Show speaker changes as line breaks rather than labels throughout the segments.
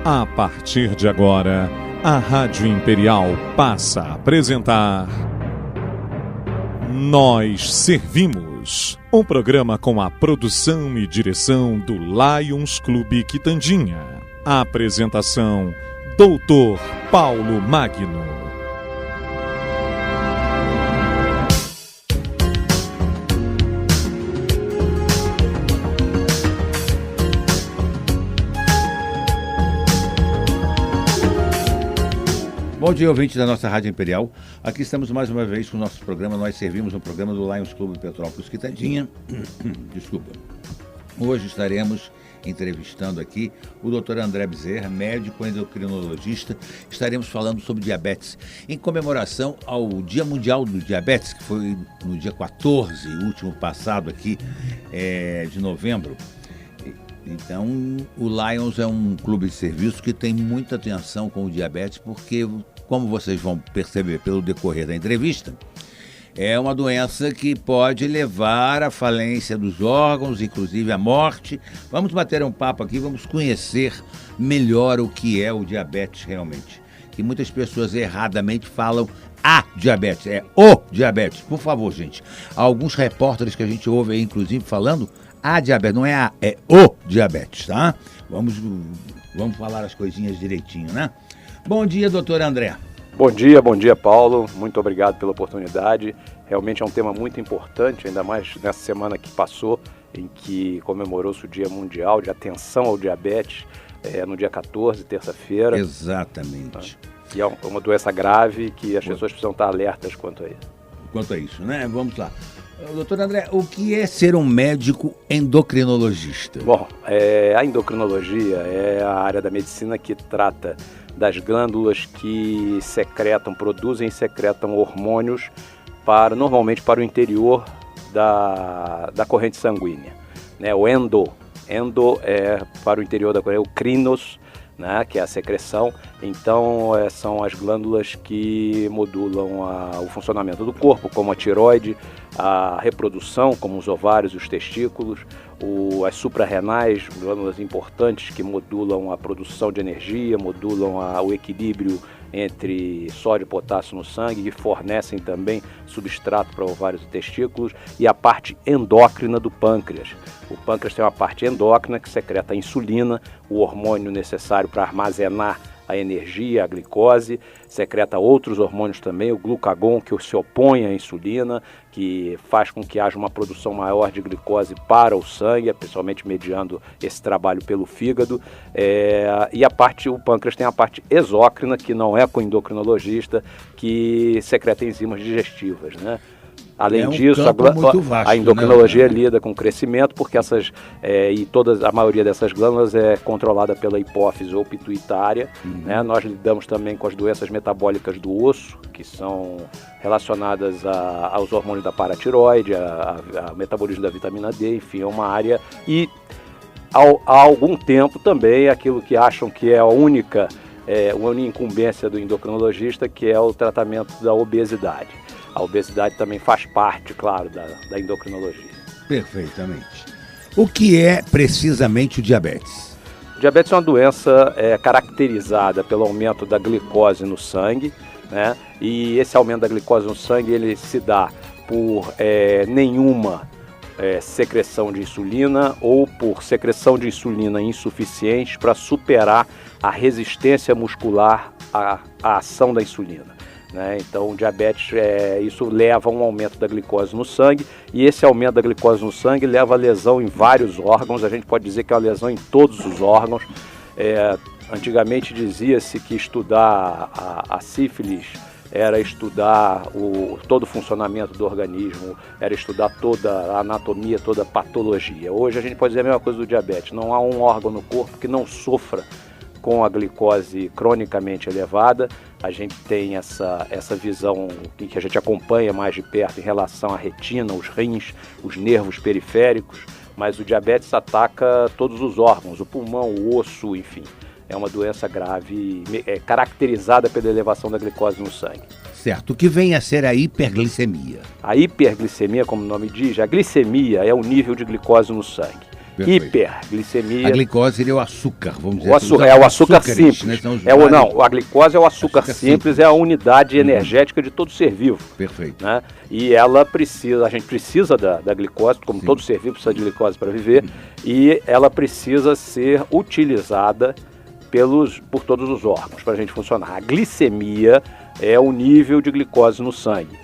A partir de agora, a Rádio Imperial passa a apresentar Nós Servimos, um programa com a produção e direção do Lions Clube Quitandinha. A apresentação, Dr. Paulo Magno.
Bom dia, ouvintes da nossa Rádio Imperial. Aqui estamos mais uma vez com o nosso programa. Nós servimos um programa do Lions Clube Petrópolis Quitandinha. Desculpa. Hoje estaremos entrevistando aqui o Dr. André Bezerra, médico endocrinologista. Estaremos falando sobre diabetes, em comemoração ao Dia Mundial do Diabetes, que foi no dia 14, último passado aqui, de novembro. Então, o Lions é um clube de serviço que tem muita atenção com o diabetes, porque, como vocês vão perceber pelo decorrer da entrevista, é uma doença que pode levar à falência dos órgãos, inclusive à morte. Vamos bater um papo aqui, vamos conhecer melhor o que é o diabetes realmente. Que muitas pessoas erradamente falam a diabetes, é o diabetes. Por favor, gente, há alguns repórteres que a gente ouve aí, inclusive, falando a diabetes, não é a, é o diabetes, tá? Vamos falar as coisinhas direitinho, né? Bom dia, doutor André.
Bom dia, Paulo. Muito obrigado pela oportunidade. Realmente é um tema muito importante, ainda mais nessa semana que passou, em que comemorou-se o Dia Mundial de Atenção ao Diabetes, no dia 14, terça-feira.
Exatamente.
E é uma doença grave que as pessoas precisam estar alertas quanto a isso.
Né? Vamos lá. Doutor André, o que é ser um médico endocrinologista?
Bom, a endocrinologia é a área da medicina que trata das glândulas que produzem e secretam hormônios normalmente para o interior da corrente sanguínea. Né? O endo é para o interior da corrente, o crinos, né, que é a secreção. Então são as glândulas que modulam o funcionamento do corpo, como a tireoide, a reprodução, como os ovários e os testículos, as suprarrenais, glândulas importantes que modulam a produção de energia, modulam o equilíbrio entre sódio e potássio no sangue, e fornecem também substrato para ovários e testículos, e a parte endócrina do pâncreas. O pâncreas tem uma parte endócrina que secreta a insulina, o hormônio necessário para armazenar a energia, a glicose, secreta outros hormônios também, o glucagon, que se opõe à insulina, que faz com que haja uma produção maior de glicose para o sangue, principalmente mediando esse trabalho pelo fígado. E o pâncreas tem a parte exócrina, que não é com o endocrinologista, que secreta enzimas digestivas, né? Além disso, a endocrinologia, né, lida com o crescimento, porque a maioria dessas glândulas é controlada pela hipófise ou pituitária. Né? Nós lidamos também com as doenças metabólicas do osso, que são relacionadas aos hormônios da paratiroide, ao metabolismo da vitamina D, enfim, é uma área. E há algum tempo também aquilo que acham que é uma única incumbência do endocrinologista, que é o tratamento da obesidade. A obesidade também faz parte, claro, da endocrinologia.
Perfeitamente. O que é precisamente o diabetes?
O diabetes é uma doença caracterizada pelo aumento da glicose no sangue, né? E esse aumento da glicose no sangue ele se dá por nenhuma secreção de insulina ou por secreção de insulina insuficiente para superar a resistência muscular à ação da insulina. Né? Então, o diabetes, isso leva a um aumento da glicose no sangue, e esse aumento da glicose no sangue leva a lesão em vários órgãos. A gente pode dizer que é uma lesão em todos os órgãos. Antigamente dizia-se que estudar a sífilis era estudar todo o funcionamento do organismo, era estudar toda a anatomia, toda a patologia. Hoje a gente pode dizer a mesma coisa do diabetes. Não há um órgão no corpo que não sofra com a glicose cronicamente elevada. A gente tem essa visão que a gente acompanha mais de perto em relação à retina, os rins, os nervos periféricos, mas o diabetes ataca todos os órgãos, o pulmão, o osso, enfim. É uma doença grave, caracterizada pela elevação da glicose no sangue.
Certo. O que vem a ser a hiperglicemia?
A hiperglicemia, como o nome diz, a glicemia é o nível de glicose no sangue.
Perfeito.
Hiperglicemia.
A glicose seria o açúcar, vamos dizer assim.
É o açúcar simples.
Né?
Não, a glicose é o açúcar simples, é a unidade energética de todo ser vivo.
Perfeito.
Né? E ela precisa, a gente precisa da glicose, como todo ser vivo precisa de glicose para viver, e ela precisa ser utilizada por todos os órgãos para a gente funcionar. A glicemia é o nível de glicose no sangue.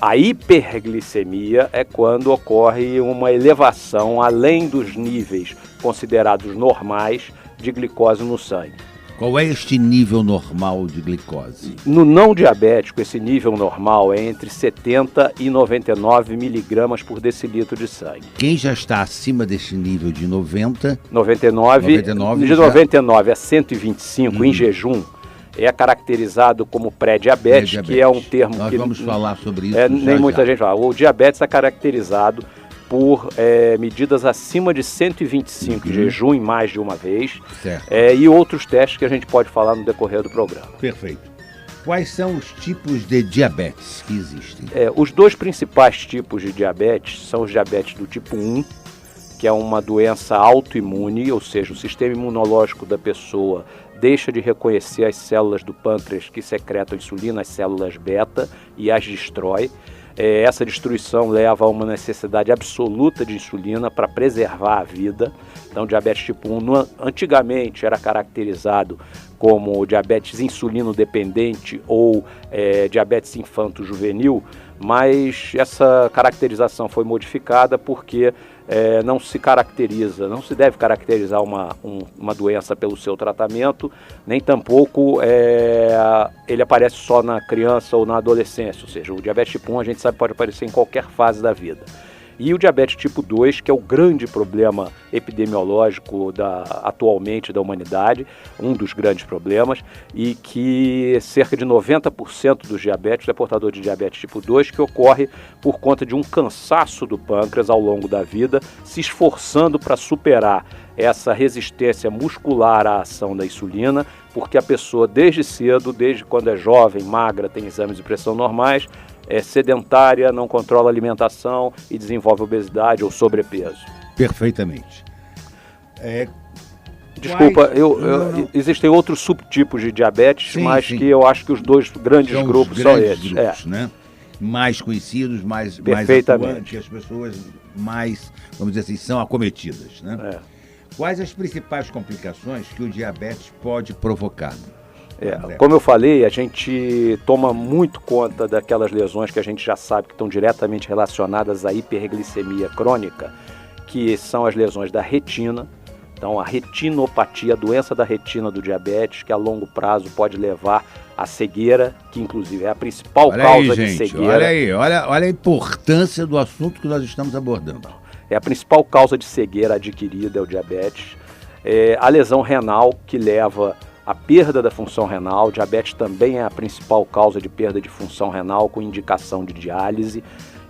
A hiperglicemia é quando ocorre uma elevação além dos níveis considerados normais de glicose no sangue.
Qual é este nível normal de glicose?
No não diabético, esse nível normal é entre 70 e 99 miligramas por decilitro de sangue.
Quem já está acima deste nível de 99
de 99 a 125 em jejum, é caracterizado como pré-diabetes, que é um termo
Nós
que
vamos falar sobre isso.
Nem muita gente fala. O diabetes é caracterizado por medidas acima de 125 em jejum em mais de uma vez, e outros testes que a gente pode falar no decorrer do programa.
Perfeito. Quais são os tipos de diabetes que existem?
Os dois principais tipos de diabetes são os diabetes do tipo 1, que é uma doença autoimune, ou seja, o sistema imunológico da pessoa deixa de reconhecer as células do pâncreas que secretam insulina, as células beta, e as destrói. Essa destruição leva a uma necessidade absoluta de insulina para preservar a vida. Então, diabetes tipo 1 antigamente era caracterizado como diabetes insulino-dependente ou diabetes infanto-juvenil, mas essa caracterização foi modificada porque não se deve caracterizar uma doença pelo seu tratamento, nem tampouco ele aparece só na criança ou na adolescência, ou seja, o diabetes tipo 1 a gente sabe pode aparecer em qualquer fase da vida. E o diabetes tipo 2, que é o grande problema epidemiológico atualmente da humanidade, um dos grandes problemas, e que cerca de 90% dos diabéticos é portador de diabetes tipo 2, que ocorre por conta de um cansaço do pâncreas ao longo da vida, se esforçando para superar essa resistência muscular à ação da insulina, porque a pessoa desde cedo, desde quando é jovem, magra, tem exames de pressão normais, é sedentária, não controla a alimentação e desenvolve obesidade ou sobrepeso.
Perfeitamente.
Desculpa, existem outros subtipos de diabetes, que eu acho que os dois grandes grupos são esses.
Né? Mais conhecidos, mais atuantes, que as pessoas mais, vamos dizer assim, são acometidas. Né? Quais as principais complicações que o diabetes pode provocar?
Como eu falei, a gente toma muito conta daquelas lesões que a gente já sabe que estão diretamente relacionadas à hiperglicemia crônica, que são as lesões da retina. Então, a retinopatia, a doença da retina do diabetes, que a longo prazo pode levar à cegueira, que inclusive é a principal causa de cegueira.
Olha a importância do assunto que nós estamos abordando.
É a principal causa de cegueira adquirida, é o diabetes. A lesão renal, que leva à perda da função renal. O diabetes também é a principal causa de perda de função renal, com indicação de diálise.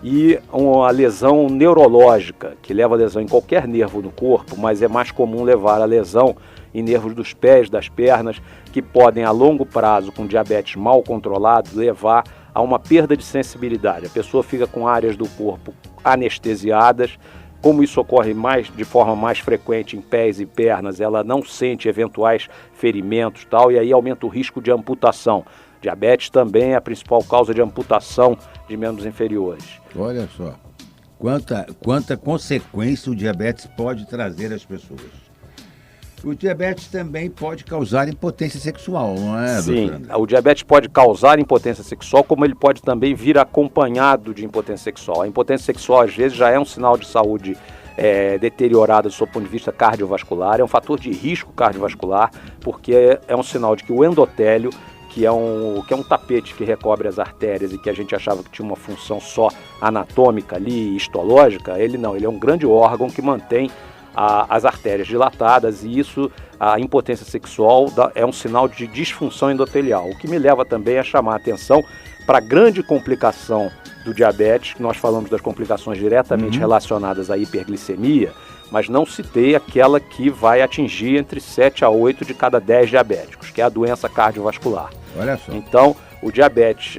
E uma lesão neurológica, que leva a lesão em qualquer nervo no corpo, mas é mais comum levar a lesão em nervos dos pés, das pernas, que podem a longo prazo, com diabetes mal controlado, levar a uma perda de sensibilidade. A pessoa fica com áreas do corpo anestesiadas. Como isso ocorre de forma mais frequente em pés e pernas, ela não sente eventuais ferimentos e aí aumenta o risco de amputação. Diabetes também é a principal causa de amputação de membros inferiores.
Olha só, quanta consequência o diabetes pode trazer às pessoas. O diabetes também pode causar impotência sexual, não é, doutora?
Sim, o diabetes pode causar impotência sexual, como ele pode também vir acompanhado de impotência sexual. A impotência sexual, às vezes, já é um sinal de saúde deteriorada do seu ponto de vista cardiovascular, é um fator de risco cardiovascular, porque é um sinal de que o endotélio, que é um tapete que recobre as artérias e que a gente achava que tinha uma função só anatômica ali, histológica, ele não, ele é um grande órgão que mantém as artérias dilatadas, e isso, a impotência sexual, é um sinal de disfunção endotelial, o que me leva também a chamar a atenção para a grande complicação do diabetes, que nós falamos das complicações diretamente relacionadas à hiperglicemia, mas não citei aquela que vai atingir entre 7 a 8 de cada 10 diabéticos, que é a doença cardiovascular.
Olha só.
Então, o diabetes,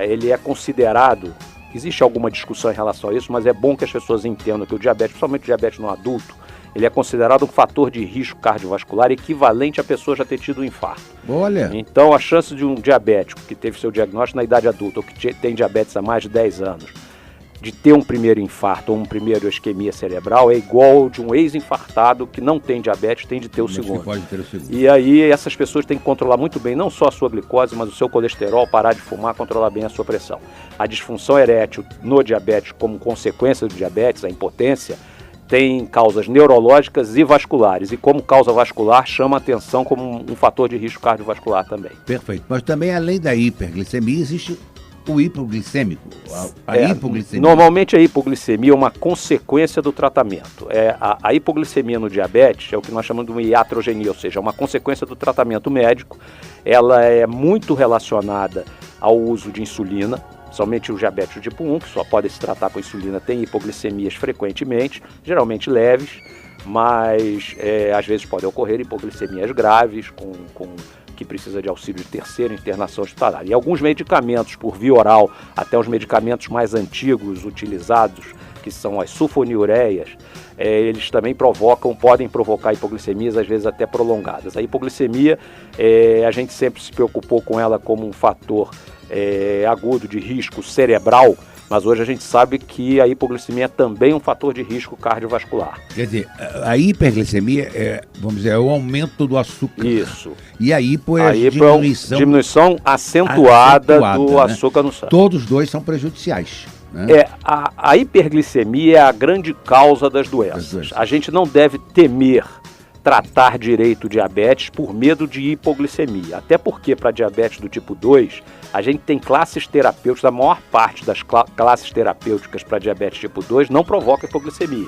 ele é considerado, existe alguma discussão em relação a isso, mas é bom que as pessoas entendam que o diabetes, principalmente o diabetes no adulto, ele é considerado um fator de risco cardiovascular equivalente a pessoa já ter tido um infarto.
Olha.
Então, a chance de um diabético que teve seu diagnóstico na idade adulta ou que tem diabetes há mais de 10 anos, de ter um primeiro infarto ou um primeiro isquemia cerebral é igual de um ex-infartado que não tem diabetes, tem de ter o segundo.
Pode ter o segundo.
E aí essas pessoas têm que controlar muito bem, não só a sua glicose, mas o seu colesterol, parar de fumar, controlar bem a sua pressão. A disfunção erétil no diabetes, como consequência do diabetes, a impotência, tem causas neurológicas e vasculares. E como causa vascular, chama a atenção como um fator de risco cardiovascular também.
Perfeito. Mas também, além da hiperglicemia, existe o hipoglicêmico, a hipoglicemia.
Normalmente a hipoglicemia é uma consequência do tratamento. A hipoglicemia no diabetes é o que nós chamamos de uma iatrogenia, ou seja, é uma consequência do tratamento médico. Ela é muito relacionada ao uso de insulina. Somente o diabetes tipo 1, que só pode se tratar com insulina, tem hipoglicemias frequentemente, geralmente leves, mas às vezes podem ocorrer hipoglicemias graves, que precisa de auxílio de terceira internação hospitalar. E alguns medicamentos por via oral, até os medicamentos mais antigos utilizados, que são as sulfonilureias, eles também podem provocar hipoglicemias, às vezes até prolongadas. A hipoglicemia, a gente sempre se preocupou com ela como um fator agudo de risco cerebral, mas hoje a gente sabe que a hipoglicemia é também um fator de risco cardiovascular.
Quer dizer, a hiperglicemia vamos dizer, é o aumento do açúcar.
Isso.
E a hipo é a
diminuição acentuada do açúcar no sangue.
Todos os dois são prejudiciais. Né?
A hiperglicemia é a grande causa das doenças. A gente não deve temer tratar direito o diabetes por medo de hipoglicemia. Até porque para diabetes do tipo 2, a gente tem classes terapêuticas, a maior parte das classes terapêuticas para diabetes tipo 2 não provoca hipoglicemia.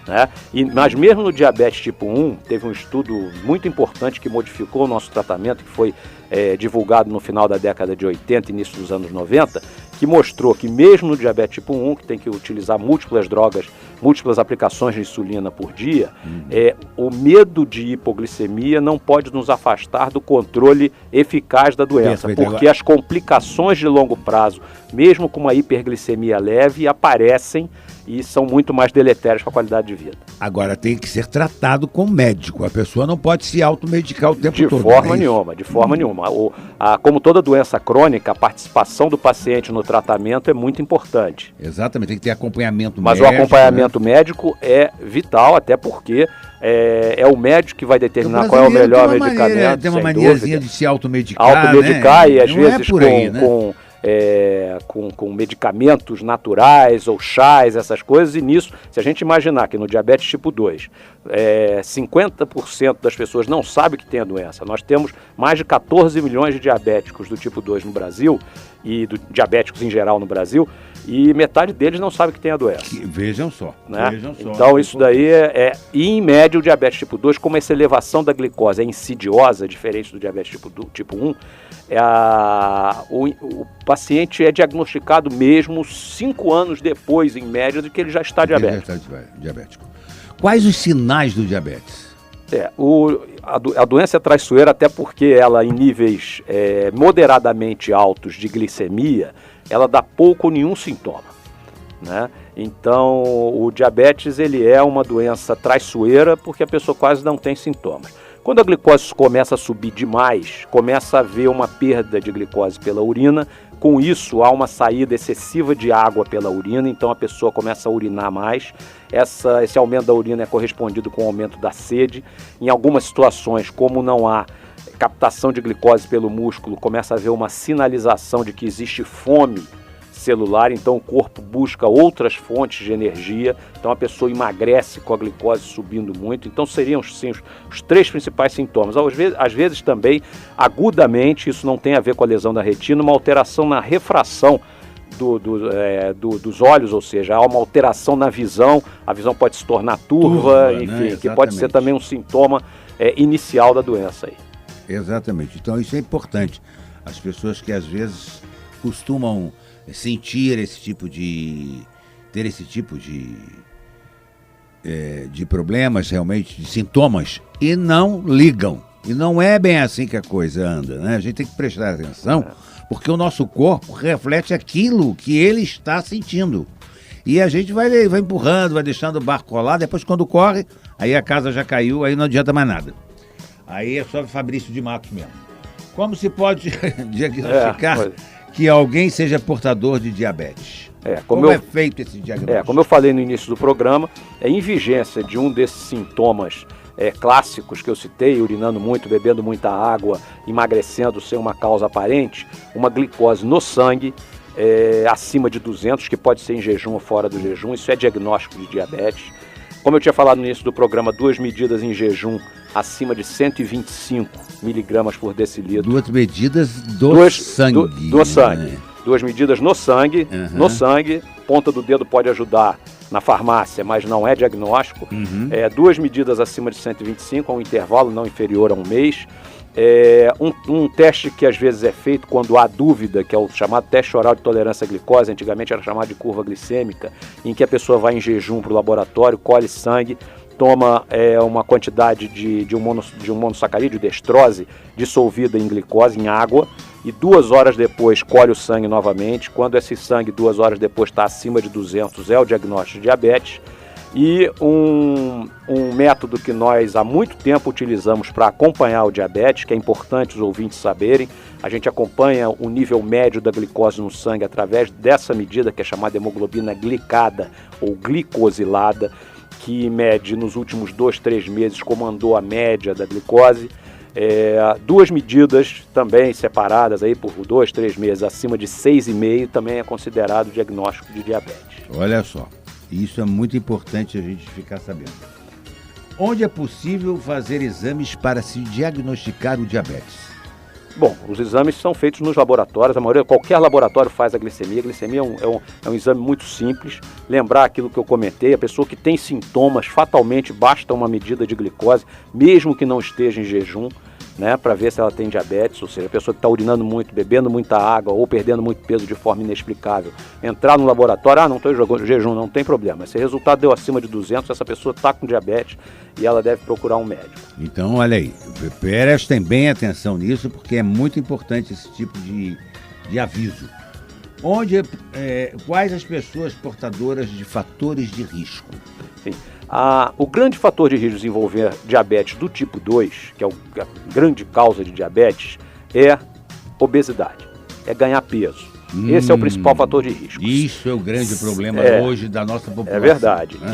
Né? Mas mesmo no diabetes tipo 1, teve um estudo muito importante que modificou o nosso tratamento, que foi divulgado no final da década de 80 e início dos anos 90, que mostrou que mesmo no diabetes tipo 1, que tem que utilizar múltiplas drogas, múltiplas aplicações de insulina por dia, o medo de hipoglicemia não pode nos afastar do controle eficaz da doença, porque as complicações de longo prazo, mesmo com uma hiperglicemia leve, aparecem e são muito mais deletérias para a qualidade de vida.
Agora tem que ser tratado com médico, a pessoa não pode se automedicar o tempo todo.
De forma nenhuma. Como toda doença crônica, a participação do paciente no tratamento é muito importante.
Exatamente, tem que ter acompanhamento médico.
Mas o acompanhamento médico é vital, até porque é o médico que vai determinar qual é o melhor medicamento.
Tem uma maniazinha de se automedicar,
né? E às vezes
com
com medicamentos naturais ou chás, essas coisas, e nisso, se a gente imaginar que no diabetes tipo 2, 50% das pessoas não sabem que tem a doença, nós temos mais de 14 milhões de diabéticos do tipo 2 no Brasil, e diabéticos em geral no Brasil, e metade deles não sabe que tem a doença.
Vejam só.
Né? Então isso daí e em média o diabetes tipo 2, como essa elevação da glicose é insidiosa, diferente do diabetes tipo 1, o paciente é diagnosticado mesmo 5 anos depois, em média, de que ele já está diabético.
Quais os sinais do diabetes?
A doença é traiçoeira até porque ela, em níveis moderadamente altos de glicemia, ela dá pouco ou nenhum sintoma, né? Então, o diabetes ele é uma doença traiçoeira porque a pessoa quase não tem sintomas. Quando a glicose começa a subir demais, começa a haver uma perda de glicose pela urina. Com isso, há uma saída excessiva de água pela urina, então a pessoa começa a urinar mais. Esse aumento da urina é correspondido com o aumento da sede. Em algumas situações, como não há captação de glicose pelo músculo, começa a haver uma sinalização de que existe fome celular, então o corpo busca outras fontes de energia, então a pessoa emagrece com a glicose subindo muito. Então seriam sim, os 3 principais sintomas. Às vezes também, agudamente, isso não tem a ver com a lesão da retina, uma alteração na refração dos olhos, ou seja, há uma alteração na visão, a visão pode se tornar turva, enfim, né? Que pode ser também um sintoma inicial da doença aí.
Exatamente, então isso é importante. As pessoas que às vezes costumam sentir ter esse tipo de problemas, realmente, de sintomas, e não ligam. E não é bem assim que a coisa anda, né? A gente tem que prestar atenção, porque o nosso corpo reflete aquilo que ele está sentindo. E a gente vai empurrando, vai deixando o barco rolar, depois quando corre, aí a casa já caiu, aí não adianta mais nada. Aí é só Fabrício de Matos mesmo. Como se pode diagnosticar que alguém seja portador de diabetes? Como é feito esse diagnóstico?
Como eu falei no início do programa, em vigência de um desses sintomas clássicos que eu citei, urinando muito, bebendo muita água, emagrecendo sem uma causa aparente, uma glicose no sangue acima de 200, que pode ser em jejum ou fora do jejum, isso é diagnóstico de diabetes. Como eu tinha falado no início do programa, 2 medidas em jejum acima de 125 miligramas por decilitro.
2 medidas do sangue.
Do sangue. 2 medidas no sangue, ponta do dedo pode ajudar na farmácia, mas não é diagnóstico. 2 medidas acima de 125, a um intervalo não inferior a um mês. Um teste que às vezes é feito quando há dúvida, que é o chamado teste oral de tolerância à glicose, antigamente era chamado de curva glicêmica, em que a pessoa vai em jejum para o laboratório, colhe sangue, toma uma quantidade de um monossacarídeo, destrose, dissolvida em glicose, em água, e 2 horas depois colhe o sangue novamente. Quando esse sangue 2 horas depois está acima de 200, é o diagnóstico de diabetes. E um método que nós há muito tempo utilizamos para acompanhar o diabetes, que é importante os ouvintes saberem, a gente acompanha o nível médio da glicose no sangue através dessa medida que é chamada hemoglobina glicada ou glicosilada, que mede nos últimos 2-3 meses, comandou a média da glicose. 2 medidas também separadas aí por 2-3 meses, acima de 6,5, também é considerado diagnóstico de diabetes.
Olha só, isso é muito importante a gente ficar sabendo. Onde é possível fazer exames para se diagnosticar o diabetes?
Bom, os exames são feitos nos laboratórios, qualquer laboratório faz a glicemia. A glicemia é um exame muito simples. Lembrar aquilo que eu comentei, a pessoa que tem sintomas, fatalmente basta uma medida de glicose, mesmo que não esteja em jejum, né, para ver se ela tem diabetes, ou seja, a pessoa que está urinando muito, bebendo muita água ou perdendo muito peso de forma inexplicável, entrar no laboratório, não estou em jejum, não tem problema. Se o resultado deu acima de 200, essa pessoa está com diabetes e ela deve procurar um médico.
Então, olha aí, prestem bem atenção nisso, porque é muito importante esse tipo de aviso. Quais as pessoas portadoras de fatores de risco?
Sim. O grande fator de risco de desenvolver diabetes do tipo 2, que é a grande causa de diabetes, é obesidade, é ganhar peso. Esse é o principal fator de risco.
Isso é o grande problema hoje da nossa população.
É verdade.
Né?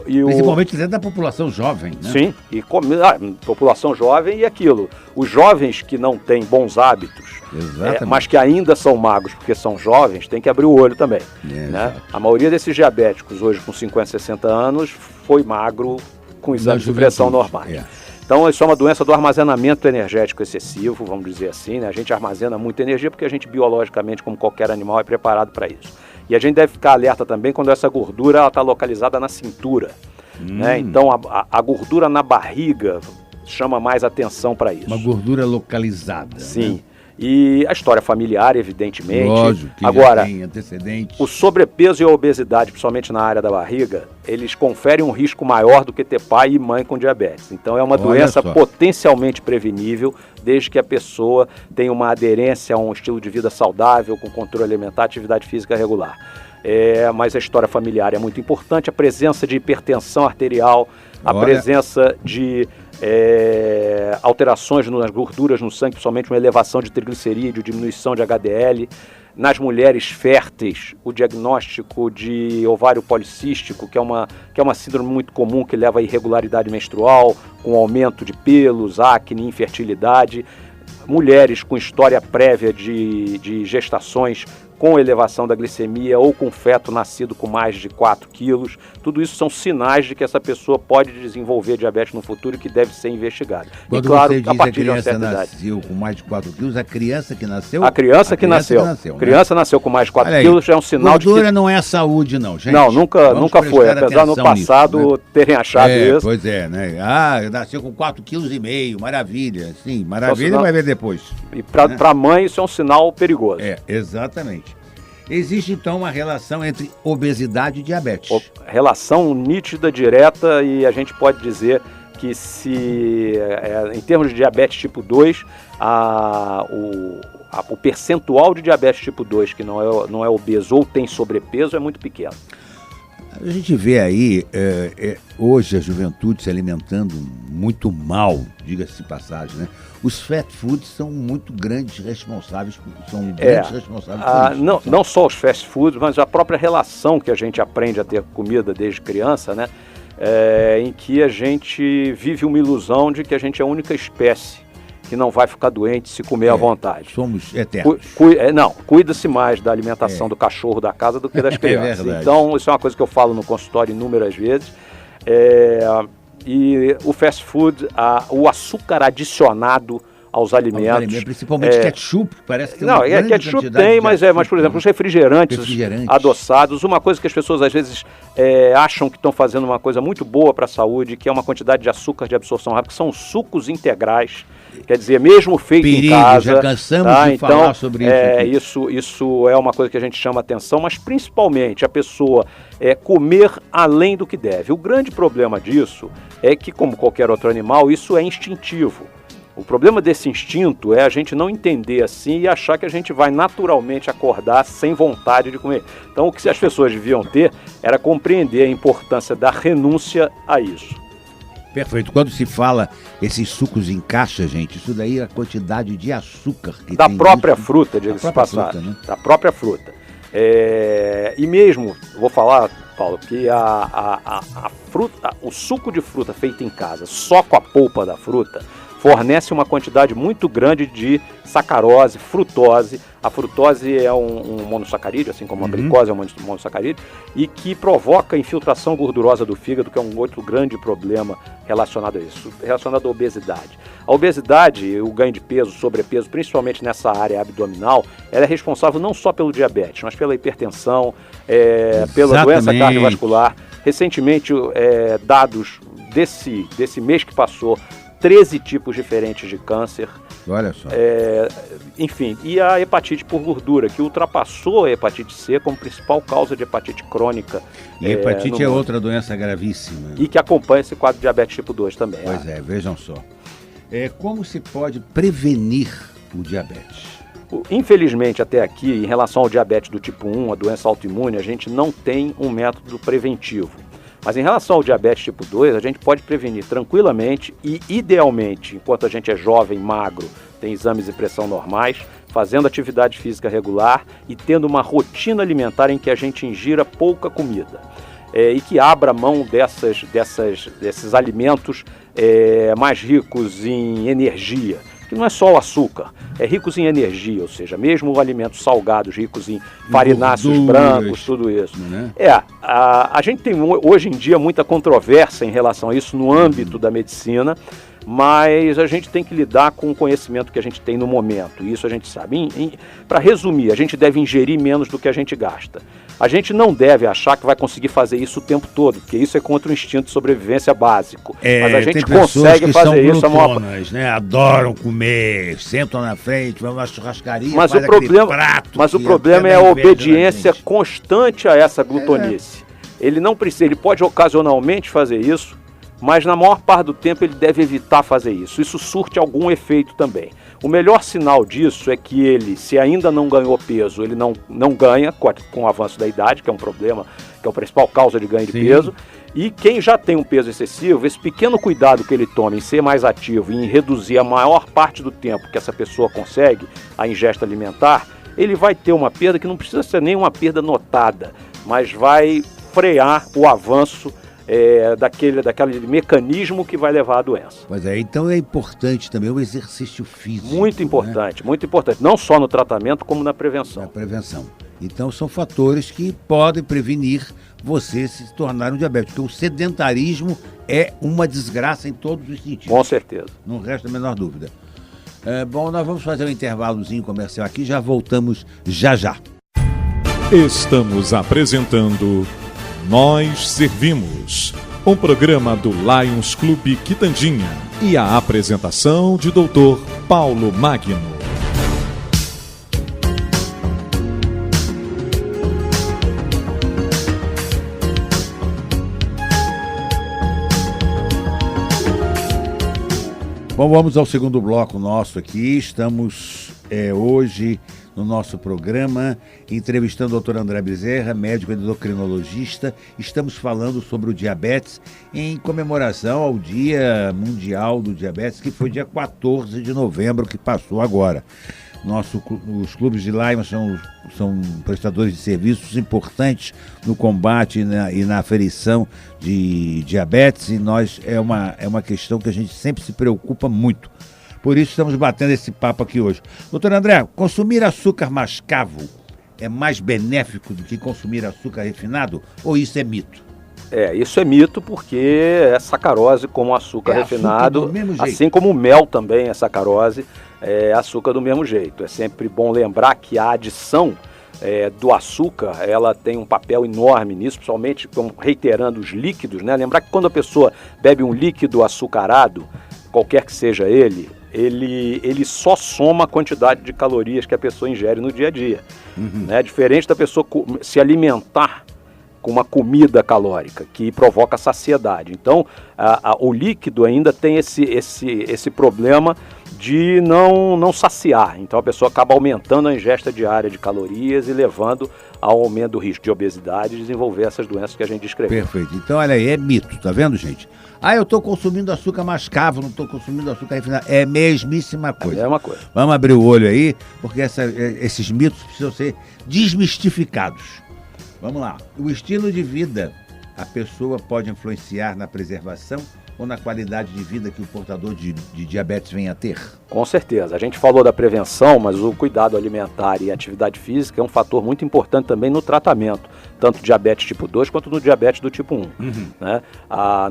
Principalmente dentro da população jovem. Né?
Sim, população jovem e aquilo. Os jovens que não têm bons hábitos, mas que ainda são magros porque são jovens, tem que abrir o olho também. Né? A maioria desses diabéticos hoje com 50, 60 anos foi magro com exames de pressão normais. Então, isso é uma doença do armazenamento energético excessivo, vamos dizer assim, né? A gente armazena muita energia porque a gente, biologicamente, como qualquer animal, é preparado para isso. E a gente deve ficar alerta também quando essa gordura está localizada na cintura. Né? Então, a gordura na barriga chama mais atenção para isso.
Uma gordura localizada.
Sim.
Né?
E a história familiar, evidentemente.
Lógico que
agora,
tem antecedentes.
O sobrepeso e a obesidade, principalmente na área da barriga, eles conferem um risco maior do que ter pai e mãe com diabetes. Então é uma doença potencialmente prevenível, desde que a pessoa tenha uma aderência a um estilo de vida saudável, com controle alimentar, atividade física regular. Mas a história familiar é muito importante, a presença de hipertensão arterial, a presença de alterações nas gorduras no sangue, principalmente uma elevação de triglicerídeo, diminuição de HDL. Nas mulheres férteis, o diagnóstico de ovário policístico, que é uma síndrome muito comum que leva à irregularidade menstrual, com aumento de pelos, acne, infertilidade. Mulheres com história prévia de gestações com elevação da glicemia ou com feto nascido com mais de 4 quilos. Tudo isso são sinais de que essa pessoa pode desenvolver diabetes no futuro e que deve ser investigada.
Quando
e claro,
você diz
a partir de uma
criança
certa idade.
Nasceu com mais de 4 quilos, a criança que nasceu?
A criança que nasceu. Né? Criança nasceu com mais de 4 quilos já é um sinal de que...
Gordura não é saúde não, gente.
Não, nunca foi. Apesar no passado nisso, né? Terem achado isso.
Pois é, né? Nasceu com 4,5 kg, maravilha. Sim, maravilha, vai ver depois.
E para a mãe isso é um sinal perigoso.
Exatamente. Existe, então, uma relação entre obesidade e diabetes.
Relação nítida, direta, e a gente pode dizer que em termos de diabetes tipo 2, o percentual de diabetes tipo 2 que não é obeso ou tem sobrepeso é muito pequeno.
A gente vê aí, hoje a juventude se alimentando muito mal, diga-se de passagem, né? Os fast foods são muito grandes responsáveis, por isso.
Não só os fast foods, mas a própria relação que a gente aprende a ter com comida desde criança, né? Em que a gente vive uma ilusão de que a gente é a única espécie que não vai ficar doente se comer à vontade.
Somos eternos.
Cuida-se mais da alimentação do cachorro da casa do que das crianças. Então, isso é uma coisa que eu falo no consultório inúmeras vezes. E o fast food, o açúcar adicionado aos alimentos.
Principalmente ketchup, parece que tem
uma grande ketchup tem, mas por exemplo, os refrigerantes adoçados, uma coisa que as pessoas às vezes acham que estão fazendo uma coisa muito boa para a saúde, que é uma quantidade de açúcar de absorção rápida, que são sucos integrais, quer dizer, mesmo feito em casa.
Já cansamos de falar sobre isso.
Isso é uma coisa que a gente chama atenção, mas principalmente a pessoa comer além do que deve. O grande problema disso é que, como qualquer outro animal, isso é instintivo. O problema desse instinto é a gente não entender assim e achar que a gente vai naturalmente acordar sem vontade de comer. Então, o que as pessoas deviam ter era compreender a importância da renúncia a isso.
Perfeito. Quando se fala esses sucos em caixa, gente, isso daí é a quantidade de açúcar que
da
tem
própria fruta, diga-se de passagem. Né? Da própria fruta. E mesmo, vou falar, Paulo, que a fruta, o suco de fruta feito em casa, só com a polpa da fruta, fornece uma quantidade muito grande de sacarose, frutose. A frutose é um monossacarídeo, assim como a glicose é um monossacarídeo, e que provoca infiltração gordurosa do fígado, que é um outro grande problema relacionado a isso, relacionado à obesidade. A obesidade, o ganho de peso, sobrepeso, principalmente nessa área abdominal, ela é responsável não só pelo diabetes, mas pela hipertensão, pela doença cardiovascular. Recentemente, dados desse mês que passou, 13 tipos diferentes de câncer.
Olha só.
Enfim, e a hepatite por gordura, que ultrapassou a hepatite C como principal causa de hepatite crônica.
E hepatite é outra doença gravíssima.
E que acompanha esse quadro de diabetes tipo 2 também.
Pois vejam só. Como se pode prevenir o diabetes?
Infelizmente, até aqui, em relação ao diabetes do tipo 1, a doença autoimune, a gente não tem um método preventivo. Mas em relação ao diabetes tipo 2, a gente pode prevenir tranquilamente e, idealmente, enquanto a gente é jovem, magro, tem exames de pressão normais, fazendo atividade física regular e tendo uma rotina alimentar em que a gente ingira pouca comida. E que abra mão desses alimentos mais ricos em energia, que não é só o açúcar, é ricos em energia, ou seja, mesmo alimentos salgados, ricos em farináceos brancos, tudo isso. Né? A gente tem hoje em dia muita controvérsia em relação a isso no âmbito da medicina, mas a gente tem que lidar com o conhecimento que a gente tem no momento, e isso a gente sabe. Para resumir, a gente deve ingerir menos do que a gente gasta. A gente não deve achar que vai conseguir fazer isso o tempo todo, porque isso é contra o instinto de sobrevivência básico. Mas a gente consegue fazer isso.
Né? Adoram comer, sentam na frente, vão na churrascaria,
mas o problema é a obediência constante a essa glutonice. Ele pode ocasionalmente fazer isso, mas na maior parte do tempo ele deve evitar fazer isso. Isso surte algum efeito também. O melhor sinal disso é que ele, se ainda não ganhou peso, ele não ganha com o avanço da idade, que é um problema, que é a principal causa de ganho de peso. E quem já tem um peso excessivo, esse pequeno cuidado que ele toma em ser mais ativo e em reduzir a maior parte do tempo que essa pessoa consegue a ingesta alimentar, ele vai ter uma perda que não precisa ser nem uma perda notada, mas vai frear o avanço daquele mecanismo que vai levar à doença.
Pois então é importante também o exercício físico.
Muito importante, né? Muito importante. Não só no tratamento, como na prevenção.
Na prevenção. Então são fatores que podem prevenir você se tornar um diabético. Porque o sedentarismo é uma desgraça em todos os sentidos.
Com certeza.
Não resta a menor dúvida. Bom, nós vamos fazer um intervalozinho comercial aqui, já voltamos já.
Estamos apresentando Nós Servimos, um programa do Lions Clube Quitandinha e a apresentação de Dr. Paulo Magno.
Bom, vamos ao segundo bloco nosso aqui. Estamos hoje no nosso programa, entrevistando o doutor André Bezerra, médico endocrinologista. Estamos falando sobre o diabetes em comemoração ao Dia Mundial do Diabetes, que foi dia 14 de novembro, que passou agora. Os clubes de Lyman são prestadores de serviços importantes no combate e na aferição de diabetes, e é uma questão que a gente sempre se preocupa muito. Por isso estamos batendo esse papo aqui hoje. Doutor André, consumir açúcar mascavo é mais benéfico do que consumir açúcar refinado, ou isso é mito?
Isso é mito, porque é sacarose como o açúcar refinado, assim como o mel também é sacarose, é açúcar do mesmo jeito. É sempre bom lembrar que a adição do açúcar, ela tem um papel enorme nisso, principalmente reiterando os líquidos, né? Lembrar que quando a pessoa bebe um líquido açucarado, qualquer que seja ele só soma a quantidade de calorias que a pessoa ingere no dia a dia. Né? Diferente da pessoa se alimentar com uma comida calórica, que provoca saciedade. Então, o líquido ainda tem esse problema de não saciar. Então, a pessoa acaba aumentando a ingesta diária de calorias e levando ao aumento do risco de obesidade e desenvolver essas doenças que a gente descreveu.
Perfeito. Então, olha aí, é mito, tá vendo, gente? Eu estou consumindo açúcar mascavo, não estou consumindo açúcar refinado. É a mesmíssima coisa.
É a mesma coisa.
Vamos abrir o olho aí, porque esses mitos precisam ser desmistificados. Vamos lá. O estilo de vida, a pessoa pode influenciar na preservação ou na qualidade de vida que o portador de diabetes vem a ter?
Com certeza. A gente falou da prevenção, mas o cuidado alimentar e a atividade física é um fator muito importante também no tratamento, tanto do diabetes tipo 2 quanto no diabetes do tipo 1. Né?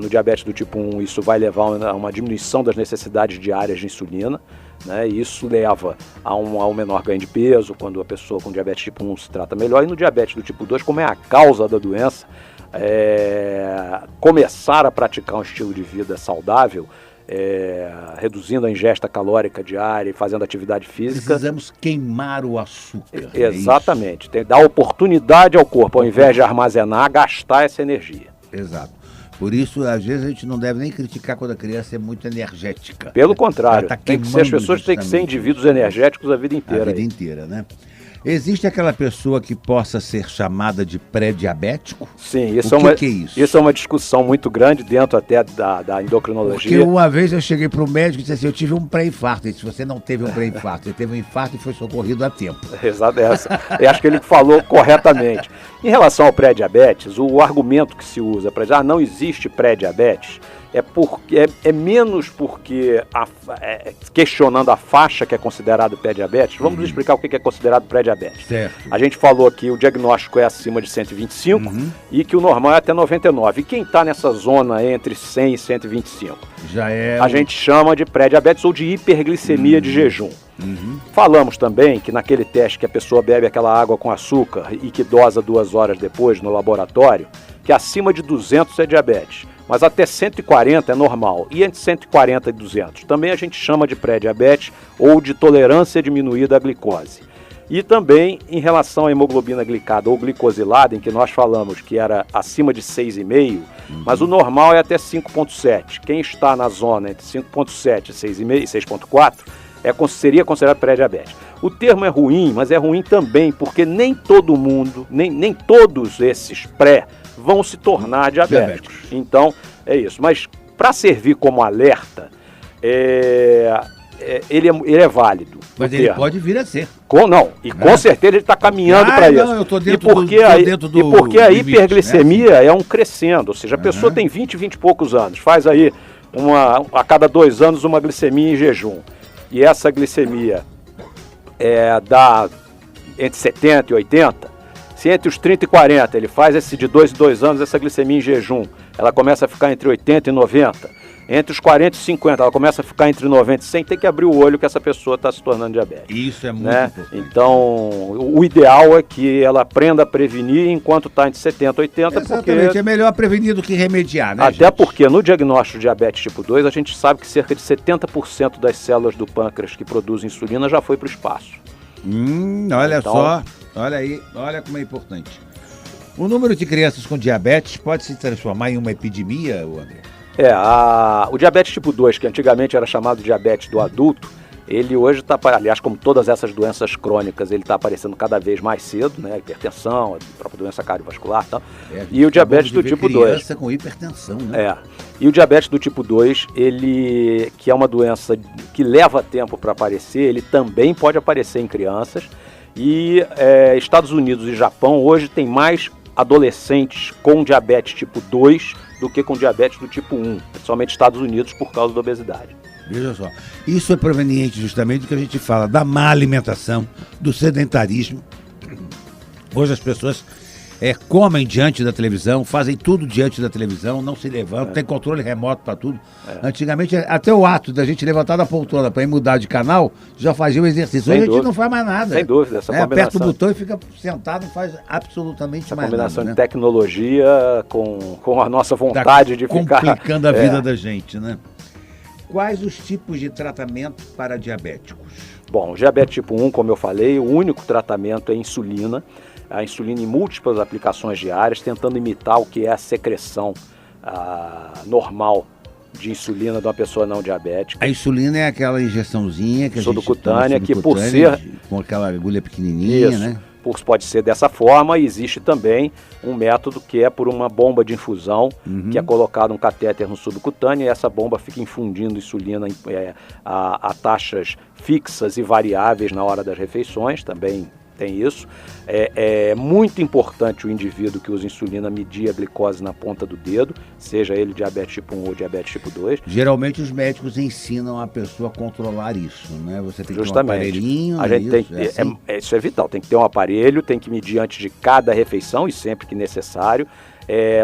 No diabetes do tipo 1, isso vai levar a uma diminuição das necessidades diárias de insulina, né? E isso leva a um menor ganho de peso quando a pessoa com diabetes tipo 1 se trata melhor. E no diabetes do tipo 2, como é a causa da doença, começar a praticar um estilo de vida saudável, reduzindo a ingesta calórica diária e fazendo atividade física.
Precisamos queimar o açúcar.
Exatamente. Dar oportunidade ao corpo, ao invés de armazenar, gastar essa energia.
Exato. Por isso, às vezes, a gente não deve nem criticar quando a criança é muito energética.
Pelo contrário, as pessoas têm que ser indivíduos energéticos a vida inteira.
A vida inteira, né? Existe aquela pessoa que possa ser chamada de pré-diabético?
Sim, isso é isso? Isso é uma discussão muito grande dentro até da endocrinologia.
Porque uma vez eu cheguei para o médico e disse assim, eu tive um pré-infarto. Ele disse, você não teve um pré-infarto, você teve um infarto e foi socorrido a tempo.
Exato, eu acho que ele falou corretamente. Em relação ao pré-diabetes, o argumento que se usa para dizer, não existe pré-diabetes, é menos porque questionando a faixa que é considerado pré-diabetes. Vamos explicar o que é considerado pré-diabetes.
Certo.
A gente falou que o diagnóstico é acima de 125 e que o normal é até 99. E quem está nessa zona entre 100 e 125? A gente chama de pré-diabetes ou de hiperglicemia de jejum. Falamos também que naquele teste que a pessoa bebe aquela água com açúcar e que dosa 2 horas depois no laboratório, que acima de 200 é diabetes. Mas até 140 é normal, e entre 140 e 200 também a gente chama de pré-diabetes ou de tolerância diminuída à glicose. E também em relação à hemoglobina glicada ou glicosilada, em que nós falamos que era acima de 6,5, mas o normal é até 5,7. Quem está na zona entre 5,7 e 6,5 e 6,4 seria considerado pré-diabetes. O termo é ruim, mas é ruim também porque nem todo mundo, nem todos esses pré vão se tornar diabéticos. Então, é isso. Mas, para servir como alerta, ele é válido.
Mas ele pode vir a ser.
Com certeza ele está caminhando para isso.
Eu tô dentro
e porque a hiperglicemia é um crescendo, ou seja, a pessoa tem 20 e poucos anos, faz aí a cada 2 anos uma glicemia em jejum. E essa glicemia dá entre 70 e 80, se entre os 30 e 40 ele faz esse de 2 em 2 anos, essa glicemia em jejum, ela começa a ficar entre 80 e 90. Entre os 40 e 50, ela começa a ficar entre 90 e 100, tem que abrir o olho que essa pessoa está se tornando diabética.
Isso é muito importante.
Então, o ideal é que ela aprenda a prevenir enquanto está entre 70 e 80.
Exatamente, porque é melhor prevenir do que remediar, né,
Até porque no diagnóstico de diabetes tipo 2, a gente sabe que cerca de 70% das células do pâncreas que produzem insulina já foi para o espaço.
Olha só, olha aí, olha como é importante. O número de crianças com diabetes pode se transformar em uma epidemia, André?
O diabetes tipo 2, que antigamente era chamado de diabetes do adulto, Ele hoje está, aliás, como todas essas doenças crônicas, ele está aparecendo cada vez mais cedo, né? Hipertensão, a própria doença cardiovascular e tal. E o diabetes do tipo 2.
Criança com hipertensão, né?
E o diabetes do tipo 2, ele, que é uma doença que leva tempo para aparecer, ele também pode aparecer em crianças. E Estados Unidos e Japão hoje tem mais adolescentes com diabetes tipo 2 do que com diabetes do tipo 1, principalmente Estados Unidos por causa da obesidade.
Veja só, isso é proveniente justamente do que a gente fala, da má alimentação, do sedentarismo. Hoje as pessoas comem diante da televisão, fazem tudo diante da televisão, não se levantam, tem controle remoto para tudo. Antigamente, até o ato da gente levantar da poltrona para ir mudar de canal, já fazia o exercício. Hoje a gente não faz mais nada.
Sem dúvida, essa combinação.
Aperta o botão e fica sentado, não faz absolutamente mais nada.
Essa combinação de tecnologia com a nossa vontade de ficar...
complicando a vida da gente, né? Quais os tipos de tratamento para diabéticos?
Bom, o diabetes tipo 1, como eu falei, o único tratamento é insulina. A insulina em múltiplas aplicações diárias, tentando imitar o que é a secreção normal de insulina de uma pessoa não diabética.
A insulina é aquela injeçãozinha que a gente toma
que por ser...
com aquela agulha pequenininha,
isso,
né?
Pode ser dessa forma, e existe também um método que é por uma bomba de infusão, que é colocado um catéter no subcutâneo, e essa bomba fica infundindo insulina a taxas fixas e variáveis na hora das refeições, também tem isso. É muito importante o indivíduo que usa insulina medir a glicose na ponta do dedo, seja ele diabetes tipo 1 ou diabetes tipo 2.
Geralmente os médicos ensinam a pessoa a controlar isso, né? Você tem que ter um aparelhinho.
Isso é vital, tem que ter um aparelho, tem que medir antes de cada refeição e sempre que necessário.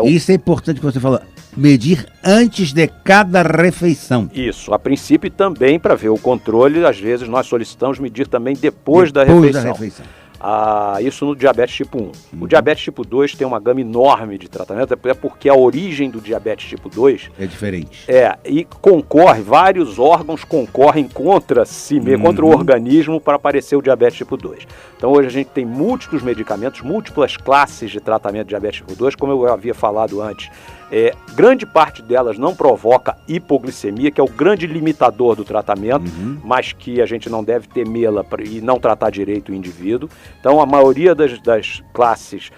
Isso é importante que você fala, medir antes de cada refeição.
Isso, a princípio também para ver o controle, às vezes nós solicitamos medir também depois da refeição. Isso no diabetes tipo 1. O diabetes tipo 2 tem uma gama enorme de tratamento, é porque a origem do diabetes tipo 2
é diferente.
E vários órgãos concorrem contra o organismo para aparecer o diabetes tipo 2. Então hoje a gente tem múltiplos medicamentos, múltiplas classes de tratamento de diabetes tipo 2, como eu havia falado antes. Grande parte delas não provoca hipoglicemia, que é o grande limitador do tratamento, mas que a gente não deve temê-la e não tratar direito o indivíduo. Então a maioria das classes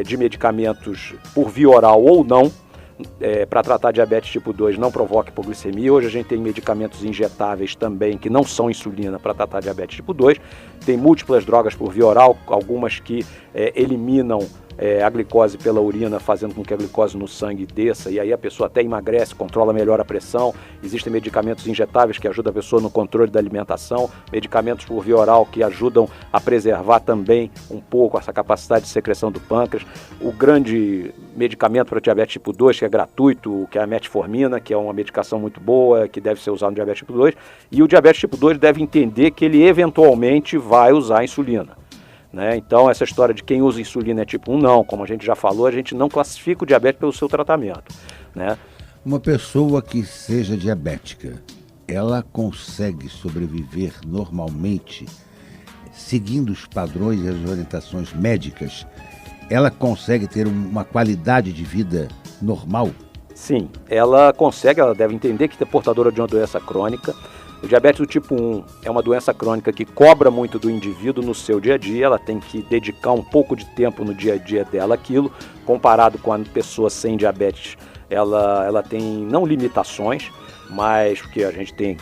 de medicamentos por via oral ou não, para tratar diabetes tipo 2 não provoca hipoglicemia. Hoje a gente tem medicamentos injetáveis também que não são insulina para tratar diabetes tipo 2. Tem múltiplas drogas por via oral, algumas que eliminam a glicose pela urina, fazendo com que a glicose no sangue desça, e aí a pessoa até emagrece, controla melhor a pressão. Existem medicamentos injetáveis que ajudam a pessoa no controle da alimentação, medicamentos por via oral que ajudam a preservar também um pouco essa capacidade de secreção do pâncreas. O grande medicamento para diabetes tipo 2, que é gratuito, que é a metformina, que é uma medicação muito boa, que deve ser usada no diabetes tipo 2, e o diabetes tipo 2 deve entender que ele eventualmente vai usar insulina. Então essa história de quem usa insulina é tipo 1, não, como a gente já falou, a gente não classifica o diabetes pelo seu tratamento, né?
Uma pessoa que seja diabética, ela consegue sobreviver normalmente, seguindo os padrões e as orientações médicas? Ela consegue ter uma qualidade de vida normal?
Sim, ela consegue, ela deve entender que é portadora de uma doença crônica. O diabetes do tipo 1 é uma doença crônica que cobra muito do indivíduo no seu dia a dia, ela tem que dedicar um pouco de tempo no dia a dia dela àquilo, comparado com a pessoa sem diabetes, ela tem não limitações, mas porque a gente tem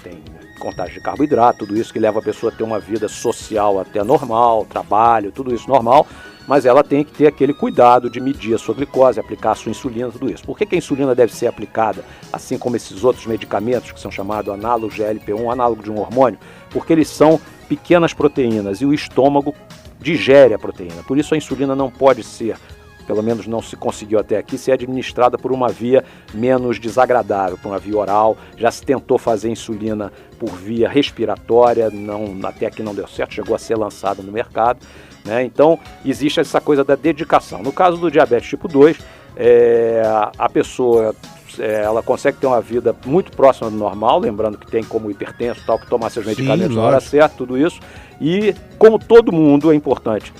contagem de carboidrato, tudo isso que leva a pessoa a ter uma vida social até normal, trabalho, tudo isso normal, mas ela tem que ter aquele cuidado de medir a sua glicose, aplicar a sua insulina, tudo isso. Por que a insulina deve ser aplicada, assim como esses outros medicamentos que são chamados análogos GLP-1, análogo de um hormônio? Porque eles são pequenas proteínas e o estômago digere a proteína. Por isso a insulina não pode ser, pelo menos não se conseguiu até aqui, ser administrada por uma via menos desagradável, por uma via oral. Já se tentou fazer insulina por via respiratória, até aqui não deu certo, chegou a ser lançada no mercado. Então, existe essa coisa da dedicação. No caso do diabetes tipo 2, a pessoa ela consegue ter uma vida muito próxima do normal, lembrando que tem como hipertenso, tal, que tomar seus medicamentos na hora certa, tudo isso. E, como todo mundo, é importante.